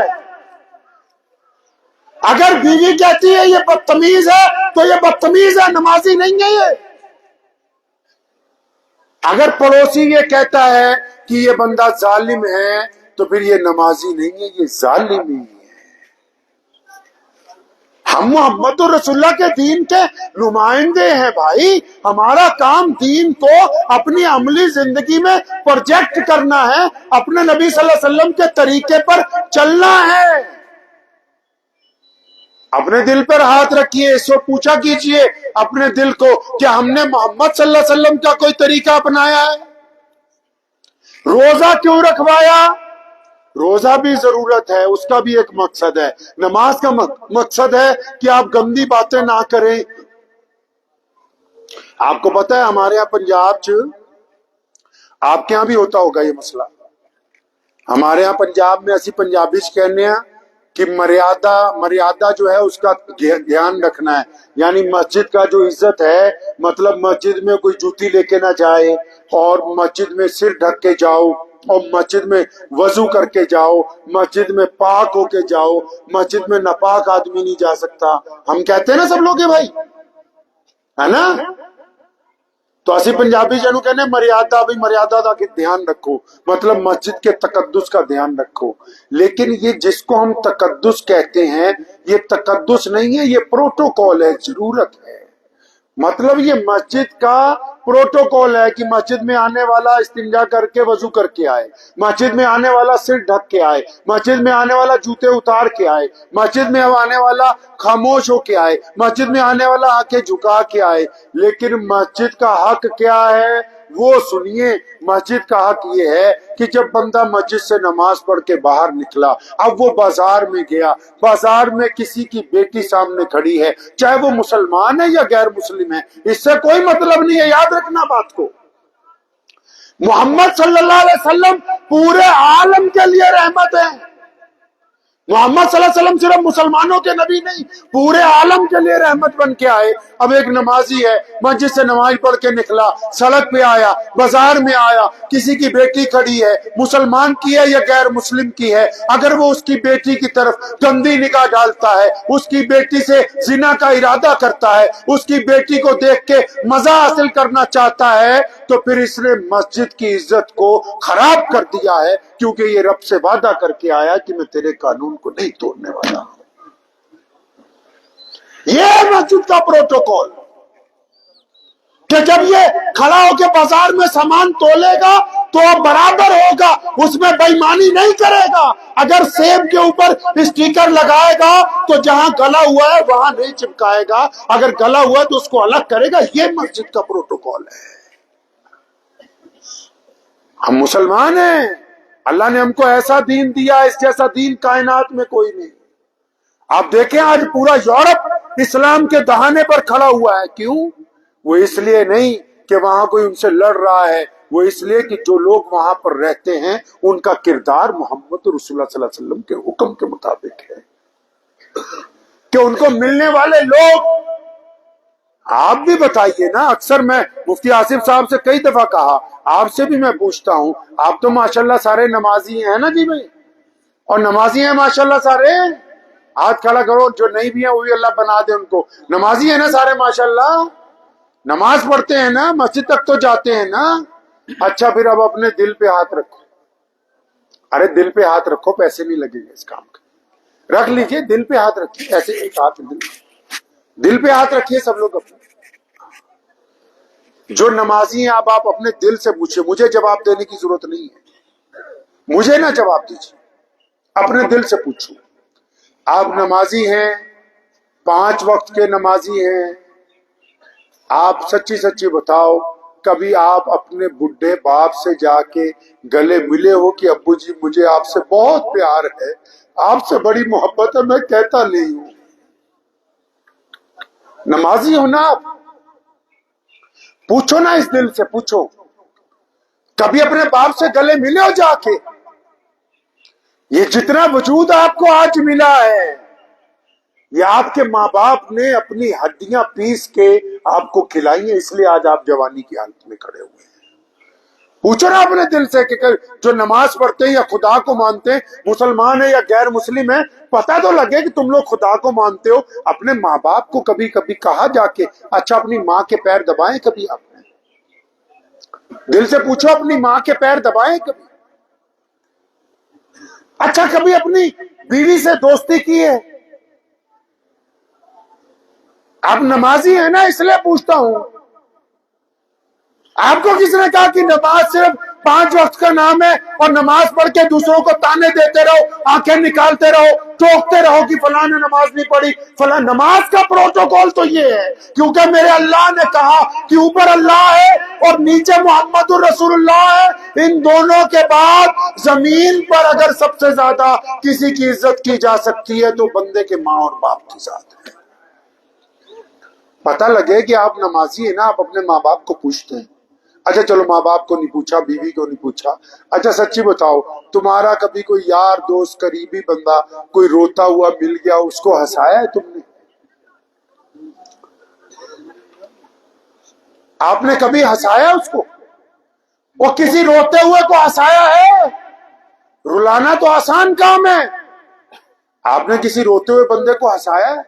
اگر بیوی کہتی ہے یہ بدتمیز ہے تو یہ بدتمیز ہے، نمازی نہیں ہے یہ۔ اگر پڑوسی یہ کہتا ہے کہ یہ بندہ ظالم ہے تو پھر یہ نمازی نہیں ہے، یہ ظالم ہی ہے۔ ہم محمد رسول اللہ کے دین کے نمائندے ہیں بھائی، ہمارا کام دین کو اپنی عملی زندگی میں پروجیکٹ کرنا ہے، اپنے نبی صلی اللہ علیہ وسلم کے طریقے پر چلنا ہے۔ اپنے دل پر ہاتھ رکھیے، اس کو پوچھا کیجئے اپنے دل کو کہ ہم نے محمد صلی اللہ علیہ وسلم کا کوئی طریقہ اپنایا ہے؟ روزہ کیوں رکھوایا؟ روزہ بھی ضرورت ہے، اس کا بھی ایک مقصد ہے۔ نماز کا مقصد ہے کہ آپ گندی باتیں نہ کریں۔ آپ کو پتہ ہے ہمارے یہاں پنجاب چ، آپ کے یہاں بھی ہوتا ہوگا یہ مسئلہ، ہمارے یہاں پنجاب میں اسی پنجابی چ کہنے ہیں کہ مریادہ جو ہے اس کا دھیان رکھنا ہے، یعنی مسجد کا جو عزت ہے، مطلب مسجد میں کوئی جوتی لے کے نہ جائے، اور مسجد میں سر ڈھک کے جاؤ، اور مسجد میں وضو کر کے جاؤ، مسجد میں پاک ہو کے جاؤ، مسجد میں ناپاک آدمی نہیں جا سکتا۔ ہم کہتے ہیں نا سب لوگ بھائی، ہے نا؟ تو اسی پنجابی جنوں کہنے مریادہ بھی، مریادہ کا دھیان رکھو، مطلب مسجد کے تقدس کا دھیان رکھو۔ لیکن یہ جس کو ہم تقدس کہتے ہیں، یہ تقدس نہیں ہے، یہ پروٹوکول ہے، ضرورت ہے۔ مطلب یہ مسجد کا پروٹوکول ہے کہ مسجد میں آنے والا استنجا کر کے وضو کر کے آئے، مسجد میں آنے والا سر ڈھک کے آئے، مسجد میں آنے والا جوتے اتار کے آئے، مسجد میں آنے والا خاموش ہو کے آئے، مسجد میں آنے والا آنکھیں جھکا کے آئے۔ لیکن مسجد کا حق کیا ہے وہ سنیے۔ مسجد کا حق یہ ہے کہ جب بندہ مسجد سے نماز پڑھ کے باہر نکلا، اب وہ بازار میں گیا، بازار میں کسی کی بیٹی سامنے کھڑی ہے، چاہے وہ مسلمان ہے یا غیر مسلم ہے، اس سے کوئی مطلب نہیں ہے، یاد رکھنا بات کو۔ محمد صلی اللہ علیہ وسلم پورے عالم کے لیے رحمت ہے۔ محمد صلی اللہ علیہ وسلم صرف مسلمانوں کے نبی نہیں، پورے عالم کے لیے رحمت بن کے آئے۔ اب ایک نمازی ہے، مسجد سے نماز پڑھ کے نکلا، سڑک پہ آیا، بازار میں آیا، کسی کی بیٹی کھڑی ہے، مسلمان کی ہے یا غیر مسلم کی ہے، اگر وہ اس کی بیٹی کی طرف گندی نگاہ ڈالتا ہے، اس کی بیٹی سے زنا کا ارادہ کرتا ہے، اس کی بیٹی کو دیکھ کے مزہ حاصل کرنا چاہتا ہے، تو پھر اس نے مسجد کی عزت کو خراب کر دیا ہے، کیونکہ یہ رب سے وعدہ کر کے آیا کہ میں تیرے قانون کو نہیں توڑنے والا۔ یہ مسجد کا پروٹوکول کہ جب یہ کھڑا ہو کے بازار میں سامان تولے گا تو برابر ہوگا، اس میں بے ایمانی نہیں کرے گا۔ اگر سیب کے اوپر اسٹیکر لگائے گا تو جہاں گلا ہوا ہے وہاں نہیں چپکائے گا، اگر گلا ہوا ہے تو اس کو الگ کرے گا۔ یہ مسجد کا پروٹوکول ہے۔ ہم مسلمان ہیں، اللہ نے ہم کو ایسا دین دیا، اس جیسا دین کائنات میں کوئی نہیں۔ آپ دیکھیں آج پورا یورپ اسلام کے دہانے پر کھڑا ہوا ہے، کیوں؟ وہ اس لیے نہیں کہ وہاں کوئی ان سے لڑ رہا ہے، وہ اس لیے کہ جو لوگ وہاں پر رہتے ہیں ان کا کردار محمد رسول اللہ صلی اللہ علیہ وسلم کے حکم کے مطابق ہے، کہ ان کو ملنے والے لوگ، آپ بھی بتائیے نا۔ اکثر میں مفتی آصف صاحب سے کئی دفعہ کہا، آپ سے بھی میں پوچھتا ہوں، آپ تو ماشاءاللہ سارے نمازی ہیں نا جی بھائی، اور نمازی ہیں ماشاءاللہ سارے، ہاتھ کھڑا کرو، جو نہیں بھی ہیں وہ بھی اللہ بنا دے ان کو. نمازی ہیں نا سارے ماشاءاللہ، نماز پڑھتے ہیں نا، مسجد تک تو جاتے ہیں نا. اچھا پھر اب اپنے دل پہ ہاتھ رکھو. ارے دل پہ ہاتھ رکھو، پیسے نہیں لگیں گے اس کام کا. رکھ لیجئے، دل پہ ہاتھ رکھیے، ایسے ایک ہاتھ دل پہ ہاتھ رکھیے سب لوگ اپنے. جو نمازی ہیں اب آپ اپنے دل سے پوچھیں، مجھے جواب دینے کی ضرورت نہیں ہے، مجھے نہ جواب دیجیے، اپنے دل سے پوچھو. آپ نمازی ہیں، 5 وقت کے نمازی ہیں، آپ سچی سچی بتاؤ کبھی آپ اپنے بڈھے باپ سے جا کے گلے ملے ہو کہ ابو جی مجھے آپ سے بہت پیار ہے، آپ سے بڑی محبت ہے، میں کہتا نہیں ہوں؟ نمازی ہو نا آپ، پوچھو نا اس دل سے پوچھو. کبھی اپنے باپ سے گلے ملے ہو جا کے؟ یہ جتنا وجود آپ کو آج ملا ہے، یہ آپ کے ماں باپ نے اپنی ہڈیاں پیس کے آپ کو کھلائی ہیں، اس لیے آج آپ جوانی کی حالت میں کھڑے ہوئے ہیں. پوچھو نا اپنے دل سے کہ جو نماز پڑھتے ہیں یا خدا کو مانتے ہیں، مسلمان ہیں یا غیر مسلم ہیں، پتہ تو لگے کہ تم لوگ خدا کو مانتے ہو. اپنے ماں باپ کو کبھی کبھی کہا جا کے اچھا اپنی ماں کے پیر دبائیں کبھی؟ آپ نے دل سے پوچھو، اپنی ماں کے پیر دبائیں کبھی؟ اچھا کبھی اپنی بیوی سے دوستی کی ہے؟ آپ نمازی ہیں نا اس لیے پوچھتا ہوں. آپ کو کس نے کہا کہ نماز صرف 5 وقت کا نام ہے اور نماز پڑھ کے دوسروں کو تانے دیتے رہو، آنکھیں نکالتے رہو، ٹوکتے رہو کہ فلاں نے نماز نہیں پڑھی فلاں؟ نماز کا پروٹوکول تو یہ ہے، کیونکہ میرے اللہ نے کہا کہ اوپر اللہ ہے اور نیچے محمد الرسول اللہ ہے. ان دونوں کے بعد زمین پر اگر سب سے زیادہ کسی کی عزت کی جا سکتی ہے تو بندے کے ماں اور باپ کی ذات ہے. پتہ لگے کہ آپ نمازی ہیں نا، آپ اپنے ماں باپ کو پوچھتے ہیں. اچھا چلو ماں باپ کو نہیں پوچھا، بیوی کو نہیں پوچھا، اچھا سچی بتاؤ تمہارا کبھی کوئی یار دوست قریبی بندہ کوئی روتا ہوا مل گیا، اس کو ہنسایا ہے تم نے؟ آپ نے کبھی ہنسایا اس کو؟ وہ کسی روتے ہوئے کو ہنسایا ہے؟ رلانا تو آسان کام ہے. آپ نے کسی روتے ہوئے بندے کو ہنسایا ہے؟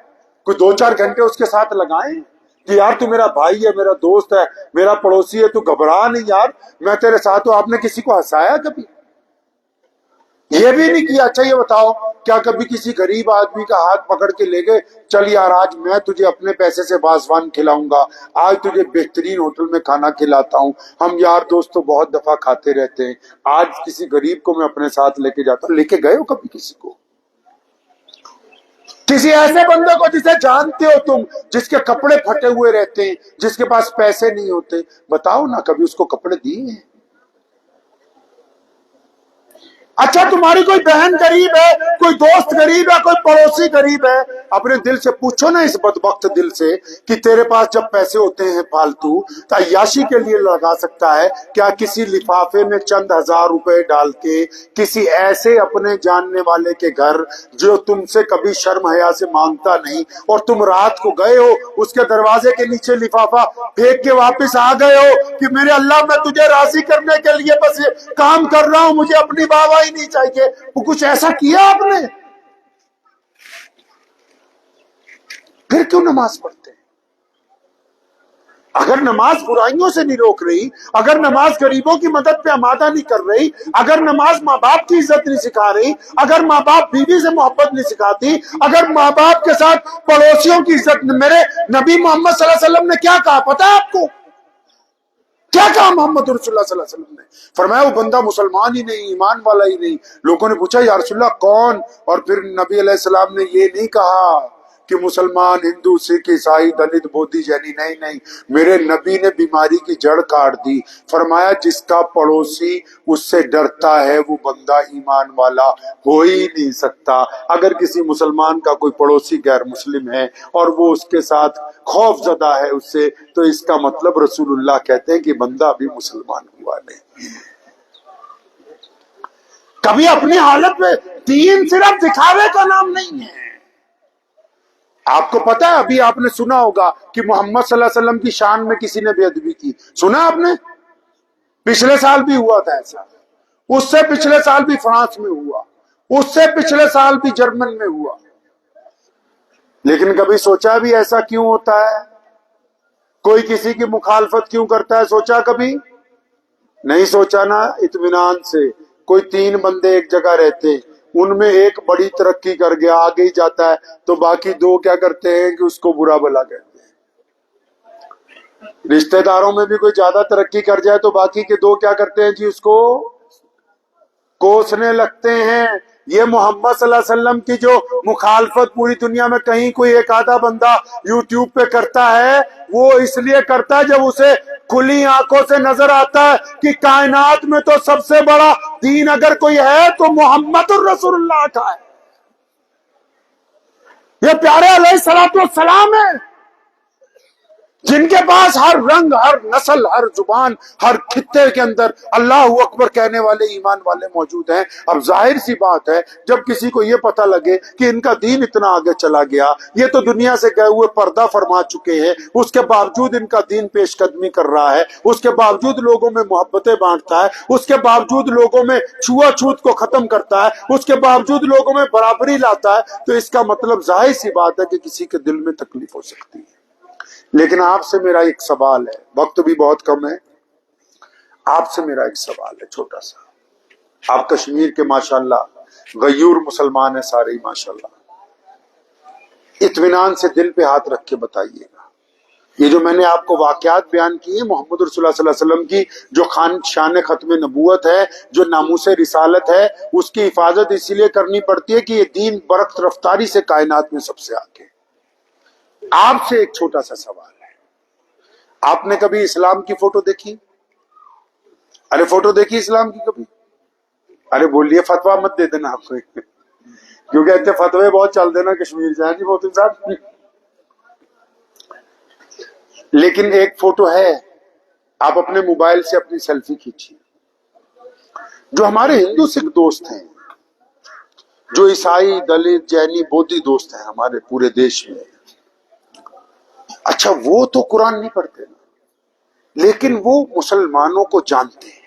کوئی 2-4 گھنٹے اس کے ساتھ لگائیں کہ یار تو میرا بھائی ہے، میرا دوست ہے، میرا پڑوسی ہے، تو گھبرا نہیں یار، میں تیرے ساتھ ہوں. آپ نے کسی کو ہنسایا کبھی؟ یہ بھی نہیں کیا. اچھا یہ بتاؤ کیا کبھی کسی غریب آدمی کا ہاتھ پکڑ کے لے گئے، چل یار آج میں تجھے اپنے پیسے سے وازوان کھلاؤں گا، آج تجھے بہترین ہوٹل میں کھانا کھلاتا ہوں، ہم یار دوست تو بہت دفعہ کھاتے رہتے ہیں، آج کسی غریب کو میں اپنے ساتھ لے کے جاتا ہوں؟ لے کے گئے ہو کبھی کسی کو؟ کسی ایسے بندے کو جسے جانتے ہو تم، جس کے کپڑے پھٹے ہوئے رہتے ہیں، جس کے پاس پیسے نہیں ہوتے، بتاؤ نا کبھی اس کو کپڑے دیے ہیں؟ اچھا تمہاری کوئی بہن غریب ہے، کوئی دوست غریب ہے، کوئی پڑوسی غریب ہے، اپنے دل سے پوچھو نا اس بدبخت دل سے کہ تیرے پاس جب پیسے ہوتے ہیں فالتو تو عیاشی کے لیے لگا سکتا ہے کیا کسی لفافے میں چند 1000 روپے ڈال کے کسی ایسے اپنے جاننے والے کے گھر جو تم سے کبھی شرم حیا سے مانگتا نہیں، اور تم رات کو گئے ہو اس کے دروازے کے نیچے لفافہ پھینک کے واپس آ گئے ہو کہ میرے اللہ میں تجھے راضی کرنے کے لیے بس یہ کام کر رہا ہوں، مجھے اپنی واہ نہیں چاہیے؟ وہ کچھ ایسا کیا آپ نے؟ پھر کیوں نماز پڑھتے ہیں؟ اگر نماز برائیوں سے نہیں روک رہی، اگر نماز غریبوں کی مدد پہ آمادہ نہیں کر رہی، اگر نماز ماں باپ کی عزت نہیں سکھا رہی، اگر ماں باپ بیوی سے محبت نہیں سکھاتی، اگر ماں باپ کے ساتھ پڑوسیوں کی عزت، میرے نبی محمد صلی اللہ علیہ وسلم نے کیا کہا پتا ہے آپ کو؟ کیا کہا محمد رسول اللہ صلی اللہ علیہ وسلم نے؟ فرمایا وہ بندہ مسلمان ہی نہیں، ایمان والا ہی نہیں. لوگوں نے پوچھا یا رسول اللہ کون؟ اور پھر نبی علیہ السلام نے یہ نہیں کہا کہ مسلمان، ہندو، سکھ، عیسائی، دلت، بودھی، جینی، نہیں، میرے نبی نے بیماری کی جڑ کاٹ دی. فرمایا جس کا پڑوسی اس سے ڈرتا ہے وہ بندہ ایمان والا ہو ہی نہیں سکتا. اگر کسی مسلمان کا کوئی پڑوسی غیر مسلم ہے اور وہ اس کے ساتھ خوف زدہ ہے اس سے، تو اس کا مطلب رسول اللہ کہتے ہیں کہ بندہ ابھی مسلمان ہوا نہیں. کبھی اپنی حالت میں دین صرف دکھاوے کا نام نہیں ہے. آپ کو پتا ہے ابھی آپ نے سنا ہوگا کہ محمد صلی اللہ علیہ وسلم کی شان میں کسی نے بے ادبی کی، سنا آپ نے؟ پچھلے سال بھی ہوا تھا ایسا، اس سے پچھلے سال بھی فرانس میں ہوا، اس سے پچھلے سال بھی جرمن میں ہوا. لیکن کبھی سوچا بھی ایسا کیوں ہوتا ہے؟ کوئی کسی کی مخالفت کیوں کرتا ہے؟ سوچا کبھی؟ نہیں سوچا نا؟ اطمینان سے کوئی 3 بندے ایک جگہ رہتے، ان میں ایک بڑی ترقی کر گیا، آگے ہی جاتا ہے، تو باقی 2 کیا کرتے ہیں کہ اس کو برا بھلا کہتے ہیں۔ رشتہ داروں میں بھی کوئی زیادہ ترقی کر جائے تو باقی کے 2 کیا کرتے ہیں جی؟ اس کو کوسنے لگتے ہیں۔ یہ محمد صلی اللہ علیہ وسلم کی جو مخالفت پوری دنیا میں کہیں کوئی ایک آدھا بندہ یوٹیوب پہ کرتا ہے، وہ اس لیے کرتا ہے جب اسے کھلی آنکھوں سے نظر آتا ہے کہ کائنات میں تو سب سے بڑا دین اگر کوئی ہے تو محمد الرسول اللہ کا ہے، یہ پیارے علیہ الصلوۃ والسلام ہے، جن کے پاس ہر رنگ، ہر نسل، ہر زبان، ہر خطے کے اندر اللہ اکبر کہنے والے ایمان والے موجود ہیں۔ اب ظاہر سی بات ہے جب کسی کو یہ پتہ لگے کہ ان کا دین اتنا آگے چلا گیا، یہ تو دنیا سے گئے ہوئے پردہ فرما چکے ہیں، اس کے باوجود ان کا دین پیش قدمی کر رہا ہے، اس کے باوجود لوگوں میں محبتیں بانٹتا ہے، اس کے باوجود لوگوں میں چھوا چھوت کو ختم کرتا ہے، اس کے باوجود لوگوں میں برابری لاتا ہے، تو اس کا مطلب ظاہر سی بات ہے کہ کسی کے دل میں تکلیف ہو سکتی ہے۔ لیکن آپ سے میرا ایک سوال ہے، وقت بھی بہت کم ہے، آپ سے میرا ایک سوال ہے چھوٹا سا۔ آپ کشمیر کے ماشاءاللہ غیور مسلمان ہیں سارے ہی ماشاءاللہ، اطمینان سے دل پہ ہاتھ رکھ کے بتائیے گا، یہ جو میں نے آپ کو واقعات بیان کی ہیں محمد رسول اللہ صلی اللہ علیہ وسلم کی، جو شان ختم نبوت ہے، جو ناموس رسالت ہے، اس کی حفاظت اسی لیے کرنی پڑتی ہے کہ یہ دین برقت رفتاری سے کائنات میں سب سے آگے۔ آپ سے ایک چھوٹا سا سوال ہے، آپ نے کبھی اسلام کی فوٹو دیکھی؟ ارے فوٹو دیکھی اسلام کی کبھی؟ ارے بولیے، فتوا مت دے دینا آپ کو، کیونکہ اتنے فتوے بہت چل دینا کشمیر سے، جی محتم صاحب۔ لیکن ایک فوٹو ہے، آپ اپنے موبائل سے اپنی سیلفی کھینچیے۔ جو ہمارے ہندو سکھ دوست ہیں، جو عیسائی، دلت، جینی، بودھی دوست ہیں ہمارے پورے دیش میں، اچھا وہ تو قرآن نہیں پڑھتے نا، لیکن وہ مسلمانوں کو جانتے ہیں،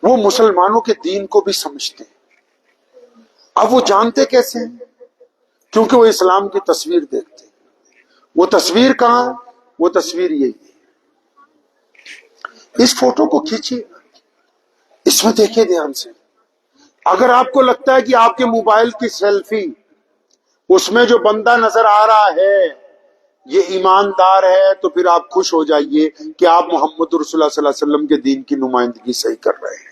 وہ مسلمانوں کے دین کو بھی سمجھتے ہیں۔ اب وہ جانتے کیسے ہیں؟ کیونکہ وہ اسلام کی تصویر دیکھتے ہیں۔ وہ تصویر کہاں؟ وہ تصویر یہی ہے۔ اس فوٹو کو کھینچیے، اس میں دیکھیے دھیان سے۔ اگر آپ کو لگتا ہے کہ آپ کے موبائل کی سیلفی، اس میں جو بندہ نظر آ رہا ہے یہ ایماندار ہے، تو پھر آپ خوش ہو جائیے کہ آپ محمد رسول اللہ صلی اللہ علیہ وسلم کے دین کی نمائندگی صحیح کر رہے ہیں۔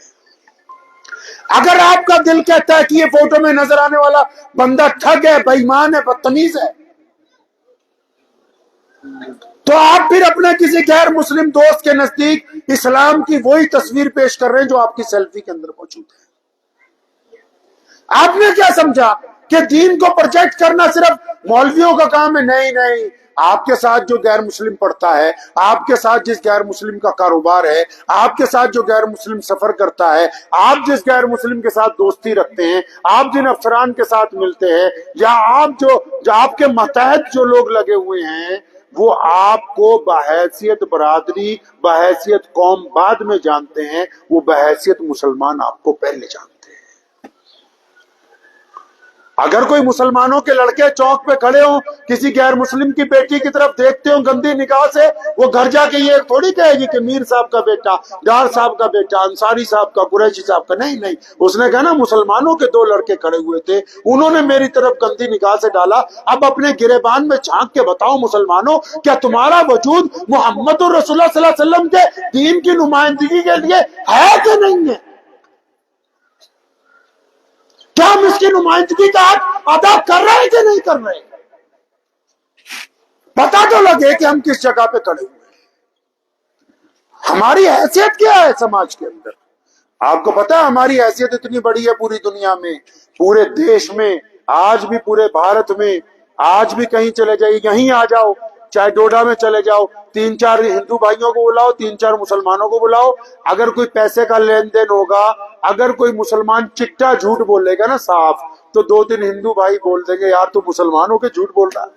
اگر آپ کا دل کہتا ہے کہ یہ فوٹو میں نظر آنے والا بندہ ٹھگ ہے، بے ایمان ہے، بدتمیز ہے، تو آپ پھر اپنے کسی غیر مسلم دوست کے نزدیک اسلام کی وہی تصویر پیش کر رہے ہیں جو آپ کی سیلفی کے اندر موجود ہے۔ آپ نے کیا سمجھا کہ دین کو پروجیکٹ کرنا صرف مولویوں کا کام ہے؟ نہیں نہیں، آپ کے ساتھ جو غیر مسلم پڑھتا ہے، آپ کے ساتھ جس غیر مسلم کا کاروبار ہے، آپ کے ساتھ جو غیر مسلم سفر کرتا ہے، آپ جس غیر مسلم کے ساتھ دوستی رکھتے ہیں، آپ جن افسران کے ساتھ ملتے ہیں، یا آپ جو آپ کے ماتحت جو لوگ لگے ہوئے ہیں، وہ آپ کو بحیثیت برادری، بحیثیت قوم بعد میں جانتے ہیں، وہ بحیثیت مسلمان آپ کو پہلے جانتے ہیں۔ اگر کوئی مسلمانوں کے لڑکے چوک پہ کھڑے ہوں، کسی غیر مسلم کی بیٹی کی طرف دیکھتے ہوں گندی نگاہ سے، وہ گھر جا کے یہ تھوڑی کہے گی کہ میر صاحب کا بیٹا، ڈار صاحب کا بیٹا، انصاری صاحب کا، قریشی صاحب کا۔ نہیں نہیں، اس نے کہا نا مسلمانوں کے 2 لڑکے کھڑے ہوئے تھے، انہوں نے میری طرف گندی نگاہ سے ڈالا، اب اپنے گریبان میں جھانک کے بتاؤ مسلمانوں، کیا تمہارا وجود محمد رسول اللہ صلی اللہ علیہ وسلم کے دین کی نمائندگی کے لیے ہے کہ نہیں ہے؟ کیا ہم اس کی نمائندگی کا حق ادا کر رہے ہیں کہ نہیں کر رہے؟ پتہ تو لگے کہ ہم کس جگہ پہ کھڑے ہوئے ہیں، ہماری حیثیت کیا ہے سماج کے اندر۔ آپ کو پتا ہے ہماری حیثیت اتنی بڑی ہے پوری دنیا میں، پورے دیش میں، آج بھی پورے بھارت میں، آج بھی کہیں چلے جائیے، یہیں آ جاؤ، چاہے ڈوڈا میں چلے جاؤ، 3-4 ہندو بھائیوں کو بلاؤ، 3-4 مسلمانوں کو بلاؤ، اگر کوئی پیسے کا لین دین ہوگا، اگر کوئی مسلمان چٹا جھوٹ بولے گا نا صاف، تو 2-3 ہندو بھائی بول دیں گے یار تو مسلمانوں کے جھوٹ بول رہا ہے۔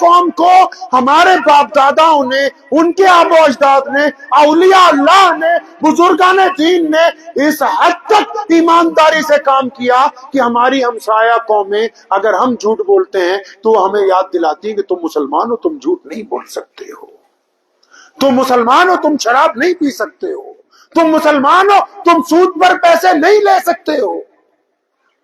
قوم کو ہمارے باپ داداؤں نے، ان کے آبا و اجداد نے، اولیاء اللہ نے، بزرگان دین نے اس حد تک ایمانداری سے کام کیا کہ ہماری ہمسایہ قومیں اگر ہم جھوٹ بولتے ہیں تو وہ ہمیں یاد دلاتی ہیں کہ تم مسلمان ہو، تم جھوٹ نہیں بول سکتے ہو، تم مسلمان ہو، تم شراب نہیں پی سکتے ہو، تم مسلمان ہو، تم سود پر پیسے نہیں لے سکتے ہو،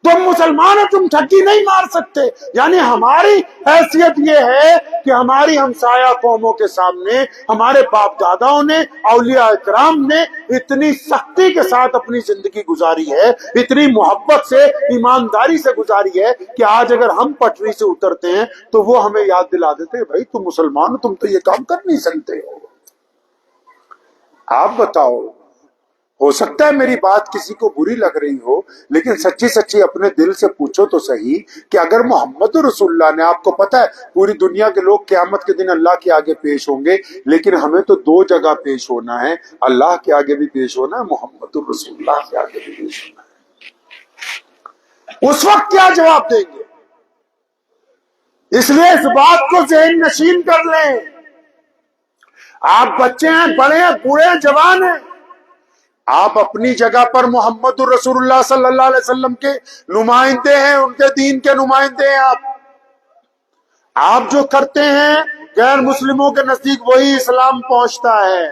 تم مسلمان ہو، تم ٹھگی نہیں مار سکتے۔ یعنی ہماری حیثیت یہ ہے کہ ہماری ہمسایہ قوموں کے سامنے ہمارے باپ داداؤں نے، اولیاء اکرام نے اتنی سختی کے ساتھ اپنی زندگی گزاری ہے، اتنی محبت سے، ایمانداری سے گزاری ہے کہ آج اگر ہم پٹری سے اترتے ہیں تو وہ ہمیں یاد دلا دیتے ہیں بھائی تم مسلمان ہو، تم تو یہ کام کر نہیں سکتے ہو۔ آپ بتاؤ، ہو سکتا ہے میری بات کسی کو بری لگ رہی ہو، لیکن سچی سچی اپنے دل سے پوچھو تو صحیح کہ اگر محمد رسول اللہ نے، آپ کو پتا ہے پوری دنیا کے لوگ قیامت کے دن اللہ کے آگے پیش ہوں گے، لیکن ہمیں تو دو جگہ پیش ہونا ہے، اللہ کے آگے بھی پیش ہونا ہے، محمد رسول اللہ کے آگے بھی پیش ہونا ہے۔ اس وقت کیا جواب دیں گے؟ اس لیے اس بات کو ذہن نشین کر لیں۔ آپ بچے ہیں، بڑے ہیں، بوڑھے ہیں، جوان ہیں، آپ اپنی جگہ پر محمد الرسول اللہ صلی اللہ علیہ وسلم کے نمائندے ہیں، ان کے دین کے نمائندے ہیں۔ آپ جو کرتے ہیں غیر مسلموں کے نزدیک وہی اسلام پہنچتا ہے۔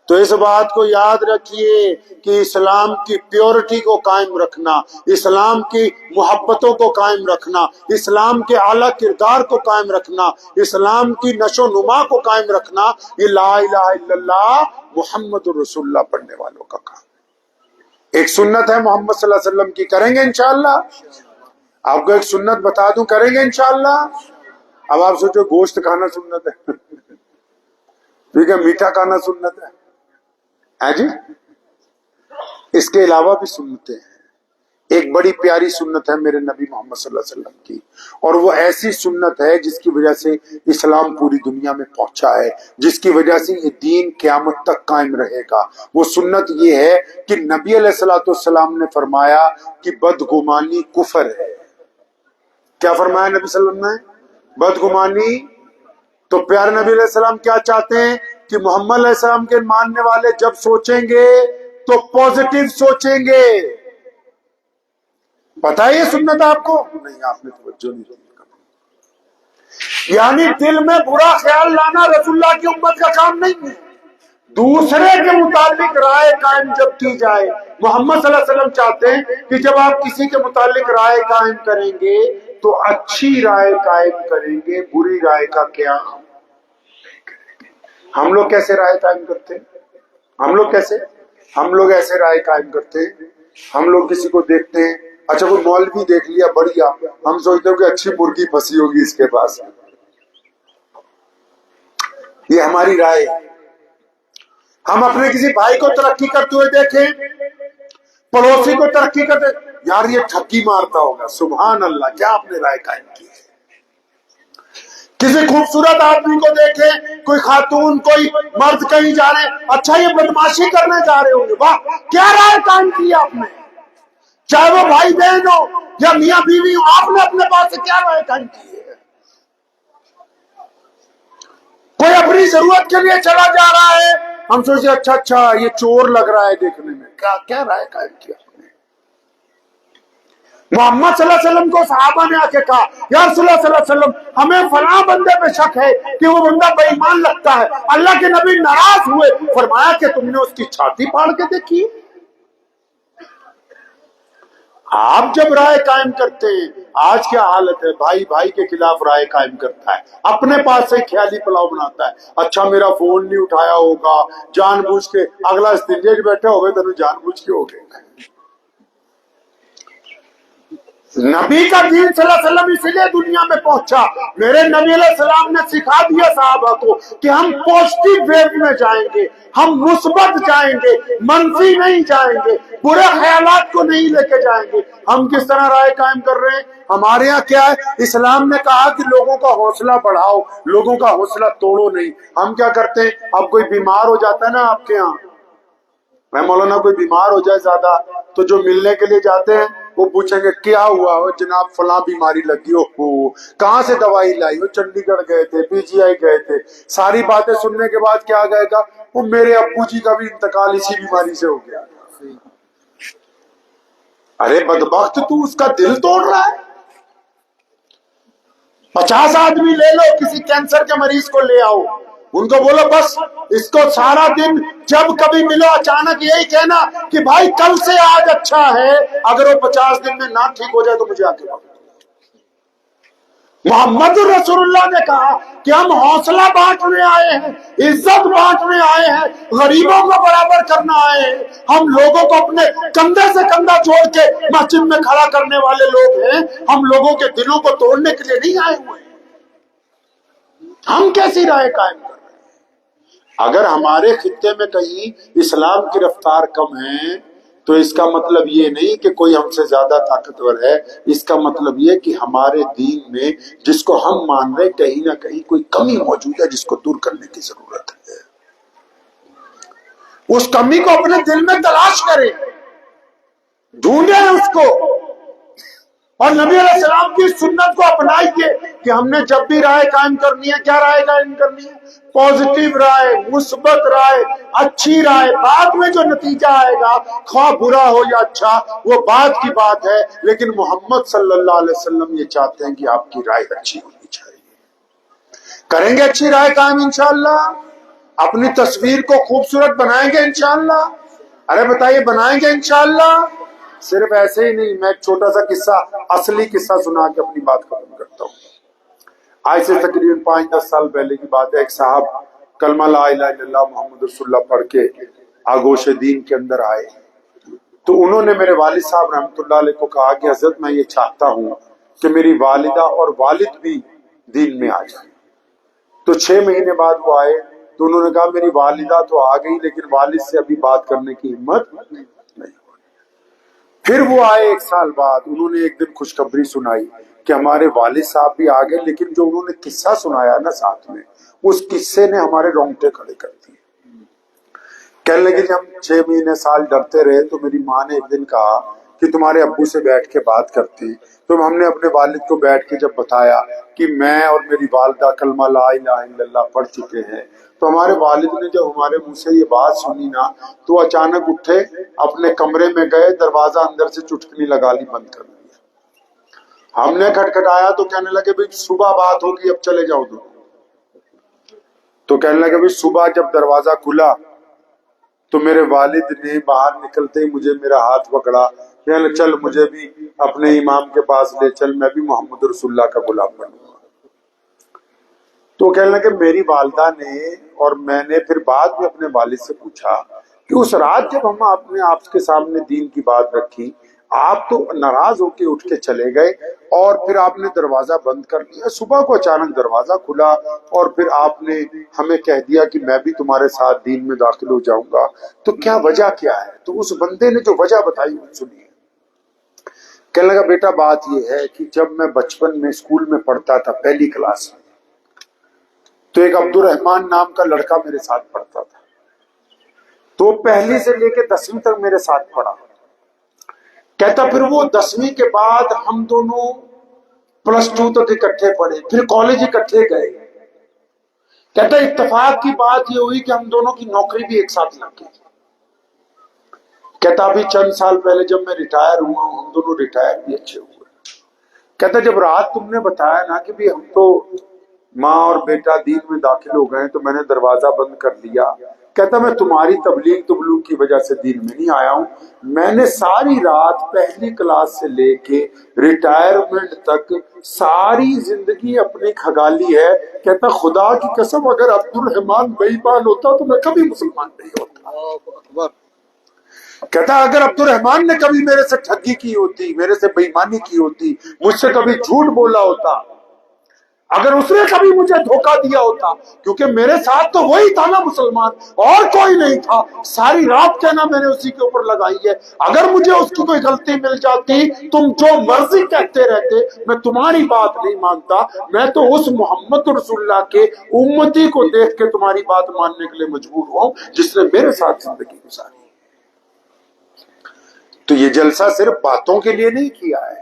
تو اس بات کو یاد رکھیے کہ اسلام کی پیورٹی کو قائم رکھنا، اسلام کی محبتوں کو قائم رکھنا، اسلام کے اعلیٰ کردار کو قائم رکھنا، اسلام کی نشو و نما کو قائم رکھنا، یہ لا الہ الا اللہ محمد الرسول اللہ پڑھنے والوں کا کام ہے۔ ایک سنت ہے محمد صلی اللہ علیہ وسلم کی، کریں گے انشاءاللہ؟ آپ کو ایک سنت بتا دوں، کریں گے انشاءاللہ؟ اب آپ سوچو گوشت کھانا سنت ہے، ٹھیک ہے، میٹھا کھانا سنت ہے جی، اس کے علاوہ بھی سنتیں ہیں۔ ایک بڑی پیاری سنت ہے میرے نبی محمد صلی اللہ علیہ وسلم کی، اور وہ ایسی سنت ہے جس کی وجہ سے اسلام پوری دنیا میں پہنچا ہے، جس کی وجہ سے یہ دین قیامت تک قائم رہے گا۔ وہ سنت یہ ہے کہ نبی علیہ الصلوۃ والسلام نے فرمایا کہ بدگمانی کفر ہے۔ کیا فرمایا نبی صلی اللہ علیہ وسلم نے؟ بدگمانی۔ تو پیارے نبی علیہ السلام کیا چاہتے ہیں کہ محمد علیہ السلام کے ماننے والے جب سوچیں گے تو پوزیٹو سوچیں گے۔ پتہ ہے یہ سنت آپ کو؟ نہیں، آپ نے توجہ نہیں کی۔ یعنی دل میں برا خیال لانا رسول اللہ کی امت کا کام نہیں ہے۔ دوسرے کے متعلق رائے قائم جب کی جائے، محمد صلی اللہ علیہ وسلم چاہتے ہیں کہ جب آپ کسی کے متعلق رائے قائم کریں گے تو اچھی رائے قائم کریں گے، بری رائے کا کیا؟ ہم لوگ کیسے رائے قائم کرتے ہیں؟ ہم لوگ ایسے رائے قائم کرتے ہیں، ہم لوگ کسی کو دیکھتے ہیں، اچھا کوئی مولوی دیکھ لیا بڑھیا، ہم سوچتے ہیں کہ اچھی مرغی پھنسی ہوگی اس کے پاس۔ یہ ہماری رائے ہے۔ ہم اپنے کسی بھائی کو ترقی کرتے ہوئے دیکھیں، پڑوسی کو ترقی کرتے، یار یہ ٹھگی مارتا ہوگا، سبحان اللہ، کیا آپ نے رائے قائم کی؟ کسی خوبصورت آدمی کو دیکھیں، کوئی خاتون، کوئی مرد کہیں جا رہے ہیں، اچھا یہ بدماشی کرنے جا رہے ہوں گے، واہ کیا رائے قائم کی آپ نے؟ چاہے وہ بھائی بہن ہو یا میاں بیوی ہو، آپ نے اپنے پاس سے کیا رائے قائم کی ہے؟ کوئی اپنی ضرورت کے لیے چلا جا رہا ہے، ہم سوچتے اچھا یہ چور لگ رہا ہے دیکھنے میں، کیا رائے قائم کیا؟ محمد صلی اللہ علیہ وسلم کو صحابہ نے آ کے کہا یا رسول اللہ صلی اللہ علیہ وسلم ہمیں فلاں بندے پہ شک ہے کہ وہ بندہ بے ایمان لگتا ہے۔ اللہ کے نبی ناراض ہوئے، فرمایا کہ تم نے اس کی چھاتی پھاڑ کے دیکھی؟ آپ جب رائے قائم کرتے ہیں، آج کیا حالت ہے، بھائی بھائی کے خلاف رائے قائم کرتا ہے، اپنے پاس سے خیالی پلاؤ بناتا ہے، اچھا میرا فون نہیں اٹھایا ہوگا، جان بوجھ کے، اگلا اس دن بیٹھے ہوئے تو جان بوجھ کے ہو گئے۔ نبی کا دین صلی اللہ علیہ وسلم اسی لیے دنیا میں پہنچا، میرے نبی علیہ السلام نے سکھا دیا صحابہ کو کہ ہم پازیٹیو ویو میں جائیں گے، ہم مثبت جائیں گے، منفی نہیں جائیں گے، برے خیالات کو نہیں لے کے جائیں گے۔ ہم کس طرح رائے قائم کر رہے ہیں؟ ہمارے ہاں کیا ہے، اسلام نے کہا کہ لوگوں کا حوصلہ بڑھاؤ، لوگوں کا حوصلہ توڑو نہیں۔ ہم کیا کرتے ہیں، اب کوئی بیمار ہو جاتا ہے نا آپ کے ہاں، میں مولانا کوئی بیمار ہو جائے زیادہ تو جو ملنے کے لیے جاتے ہیں وہ پوچھیں گے کیا ہوا ہو جناب، فلاں بیماری لگی ہو، کہاں سے دوائی لائی ہو، چنڈی گڑھ گئے تھے، پی جی آئی گئے تھے. ساری باتیں سننے کے بعد کیا گئے گا، وہ میرے ابو جی کا بھی انتقال اسی بیماری سے ہو گیا. ارے بدبخت، تو اس کا دل توڑ رہا ہے. 50 آدمی لے لو، کسی کینسر کے مریض کو لے آؤ، ان کو بولو بس اس کو سارا دن جب کبھی ملو اچانک یہی کہنا کہ بھائی کل سے آج اچھا ہے. اگر وہ 50 دن میں نہ ٹھیک ہو جائے تو مجھے آ کے بتاؤ. محمد رسول اللہ نے کہا کہ ہم حوصلہ بانٹنے آئے ہیں، عزت بانٹنے آئے ہیں، غریبوں کو برابر کرنا آئے ہیں. ہم لوگوں کو اپنے کندھے سے کندھا جوڑ کے مسجد میں کھڑا کرنے والے لوگ ہیں، ہم لوگوں کے دلوں کو توڑنے کے لیے نہیں آئے ہوئے. ہم کیسی رائے قائم کر رہے ہیں؟ اگر ہمارے خطے میں کہیں اسلام کی رفتار کم ہے تو اس کا مطلب یہ نہیں کہ کوئی ہم سے زیادہ طاقتور ہے، اس کا مطلب یہ کہ ہمارے دین میں جس کو ہم مان رہے کہیں نہ کہیں کوئی کمی موجود ہے جس کو دور کرنے کی ضرورت ہے. اس کمی کو اپنے دل میں تلاش کریں، ڈھونڈیں اس کو، اور نبی علیہ السلام کی سنت کو اپنائیے کہ ہم نے جب بھی رائے قائم کرنی ہے، کیا رائے قائم کرنی ہے؟ پازیٹیو رائے، مثبت رائے، اچھی رائے. بعد میں جو نتیجہ آئے گا خواہ برا ہو یا اچھا وہ بعد کی بات ہے، لیکن محمد صلی اللہ علیہ وسلم یہ چاہتے ہیں کہ آپ کی رائے اچھی ہونی چاہیے. کریں گے اچھی رائے قائم انشاءاللہ، اپنی تصویر کو خوبصورت بنائیں گے انشاءاللہ. ارے بتائیے بنائیں گے انشاءاللہ. صرف ایسے ہی نہیں، میں ایک چھوٹا سا قصہ، اصلی قصہ سنا کے اپنی بات ختم کرتا ہوں. آج سے تقریباً 5-10 سال پہلے کی بات ہے. ایک صاحب کلمہ لا الہ الا اللہ محمد رسول اللہ پڑھ کے آگوش دین کے اندر آئے، تو انہوں نے میرے والد صاحب رحمۃ اللہ علیہ کو کہا کہ حضرت میں یہ چاہتا ہوں کہ میری والدہ اور والد بھی دین میں آ جائیں. تو 6 مہینے بعد وہ آئے تو انہوں نے کہا میری والدہ تو آ گئی لیکن والد سے ابھی بات کرنے کی ہمت نہیں. پھر وہ آئے 1 سال بعد، انہوں نے ایک دن خوشخبری سنائی کہ ہمارے والد صاحب بھی آ گئے، لیکن جو انہوں نے قصہ سنایا نا ساتھ میں، اس قصے نے ہمارے رونگٹے کھڑے کر دیے. کہنے لگے کہ ہم 6 مہینے سال ڈرتے رہے تو میری ماں نے ایک دن کہا کہ تمہارے ابو سے بیٹھ کے بات کرتے. تو ہم نے اپنے والد کو بیٹھ کے جب بتایا کہ میں اور میری والدہ کلمہ لا الہ الا اللہ پڑھ چکے ہیں، تو ہمارے والد نے جب ہمارے منہ سے یہ بات سنی نا تو اچانک اٹھے، اپنے کمرے میں گئے، دروازہ اندر سے چٹکنی لگا لی، بند کر دیا. ہم نے کھٹکھٹایا تو کہنے لگے بھائی صبح بات ہوگی، اب چلے جاؤ. تو کہنے لگے بھائی صبح جب دروازہ کھلا تو میرے والد نے باہر نکلتے ہی مجھے میرا ہاتھ پکڑا، کہنے چل مجھے بھی اپنے امام کے پاس لے چل، میں بھی محمد رسول اللہ کا غلام بنوں گا. تو کہنے لگے میری والدہ نے اور میں نے پھر بعد میں اپنے والد سے پوچھا کہ اس رات جب ہم اپنے آپ کے سامنے دین کی بات رکھی، آپ تو ناراض ہو کے اٹھ کے چلے گئے اور پھر آپ نے دروازہ بند کر دیا. صبح کو اچانک دروازہ کھلا اور پھر آپ نے ہمیں کہہ دیا کہ میں بھی تمہارے ساتھ دین میں داخل ہو جاؤں گا، تو کیا وجہ کیا ہے؟ تو اس بندے نے جو وجہ بتائی وہ سنیے. کہنے لگا بیٹا بات یہ ہے کہ جب میں بچپن میں اسکول میں پڑھتا تھا 1 کلاس میں، تو ایک عبد الرحمان نام کا لڑکا میرے ساتھ پڑھتا تھا. تو 1 سے لے کے 10ویں تک میرے ساتھ پڑھا. کہتا پھر وہ 10ویں کے بعد ہم دونوں +2 تک اکٹھے پڑھے، پھر کالج اکٹھے گئے. کہتا اتفاق کی بات یہ ہوئی کہ ہم دونوں کی نوکری بھی ایک ساتھ لگ گئی. کہتا ابھی چند سال پہلے جب میں ریٹائر ہوا ہوں، ہم دونوں ریٹائر بھی اچھے ہوئے. کہتا جب رات تم نے بتایا نا کہ بھی ہم تو ماں اور بیٹا دین میں داخل ہو گئے تو میں نے دروازہ بند کر دیا. کہتا میں تمہاری تبلیغ کی وجہ سے دین میں نہیں آیا ہوں، میں نے ساری رات 1 کلاس سے لے کے ریٹائرمنٹ تک ساری زندگی اپنی کھگالی ہے. کہتا خدا کی قسم اگر عبد الرحمان بے ایمان ہوتا تو میں کبھی مسلمان نہیں ہوتا. کہتا اگر عبد الرحمان نے کبھی میرے سے ٹھگی کی ہوتی، میرے سے بے ایمانی کی ہوتی، مجھ سے کبھی جھوٹ بولا ہوتا، اگر اس نے کبھی مجھے دھوکہ دیا ہوتا، کیونکہ میرے ساتھ تو وہی تھا نا مسلمان، اور کوئی نہیں تھا، ساری رات کہنا میں نے اسی کے اوپر لگائی ہے. اگر مجھے اس کی کوئی غلطی مل جاتی، تم جو مرضی کہتے رہتے، میں تمہاری بات نہیں مانتا. میں تو اس محمد رسول اللہ کے امتی کو دیکھ کے تمہاری بات ماننے کے لیے مجبور ہوا ہوں جس نے میرے ساتھ زندگی گزاری. تو یہ جلسہ صرف باتوں کے لیے نہیں کیا ہے.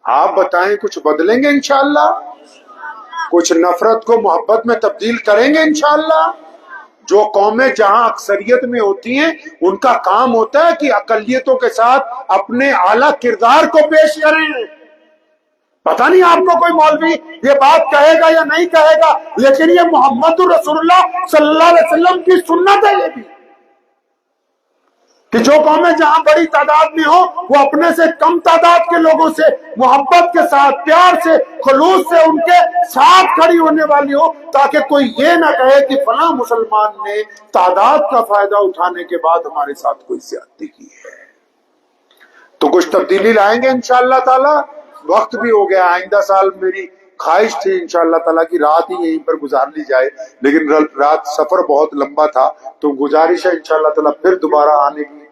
آپ بتائیں کچھ بدلیں گے انشاءاللہ؟ کچھ نفرت کو محبت میں تبدیل کریں گے انشاءاللہ؟ جو قومیں جہاں اکثریت میں ہوتی ہیں ان کا کام ہوتا ہے کہ اقلیتوں کے ساتھ اپنے اعلیٰ کردار کو پیش کریں. پتہ نہیں آپ کو کوئی مولوی یہ بات کہے گا یا نہیں کہے گا، لیکن یہ محمد رسول اللہ صلی اللہ علیہ وسلم کی سنت ہے یہ بھی، کہ جو قومیں جہاں بڑی تعداد میں ہو وہ اپنے سے کم تعداد کے لوگوں سے محبت کے ساتھ، پیار سے، خلوص سے ان کے ساتھ کھڑی ہونے والی ہو، تاکہ کوئی یہ نہ کہے کہ فلاں مسلمان نے تعداد کا فائدہ اٹھانے کے بعد ہمارے ساتھ کوئی زیادتی کی ہے. تو کچھ تبدیلی لائیں گے انشاءاللہ تعالی. وقت بھی ہو گیا، آئندہ سال میری خواہش تھی انشاءاللہ تعالیٰ کی رات ہی یہیں پر گزار لی جائے، لیکن رات سفر بہت لمبا تھا، تو گزارش ہے انشاءاللہ تعالیٰ پھر دوبارہ آنے کی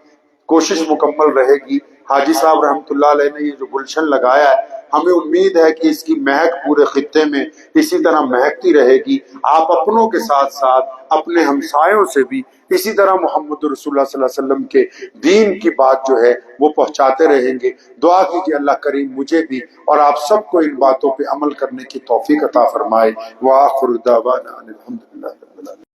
کوشش مکمل رہے گی. حاجی صاحب رحمۃ اللہ علیہ نے یہ جو گلشن لگایا ہے، ہمیں امید ہے کہ اس کی مہک پورے خطے میں اسی طرح مہکتی رہے گی. آپ اپنوں کے ساتھ ساتھ اپنے ہمسایوں سے بھی اسی طرح محمد رسول اللہ صلی اللہ علیہ وسلم کے دین کی بات جو ہے وہ پہنچاتے رہیں گے. دعا کیجیے اللہ کریم مجھے بھی اور آپ سب کو ان باتوں پہ عمل کرنے کی توفیق عطا فرمائے. وآخر دعوانا ان الحمدللہ رب العالمین.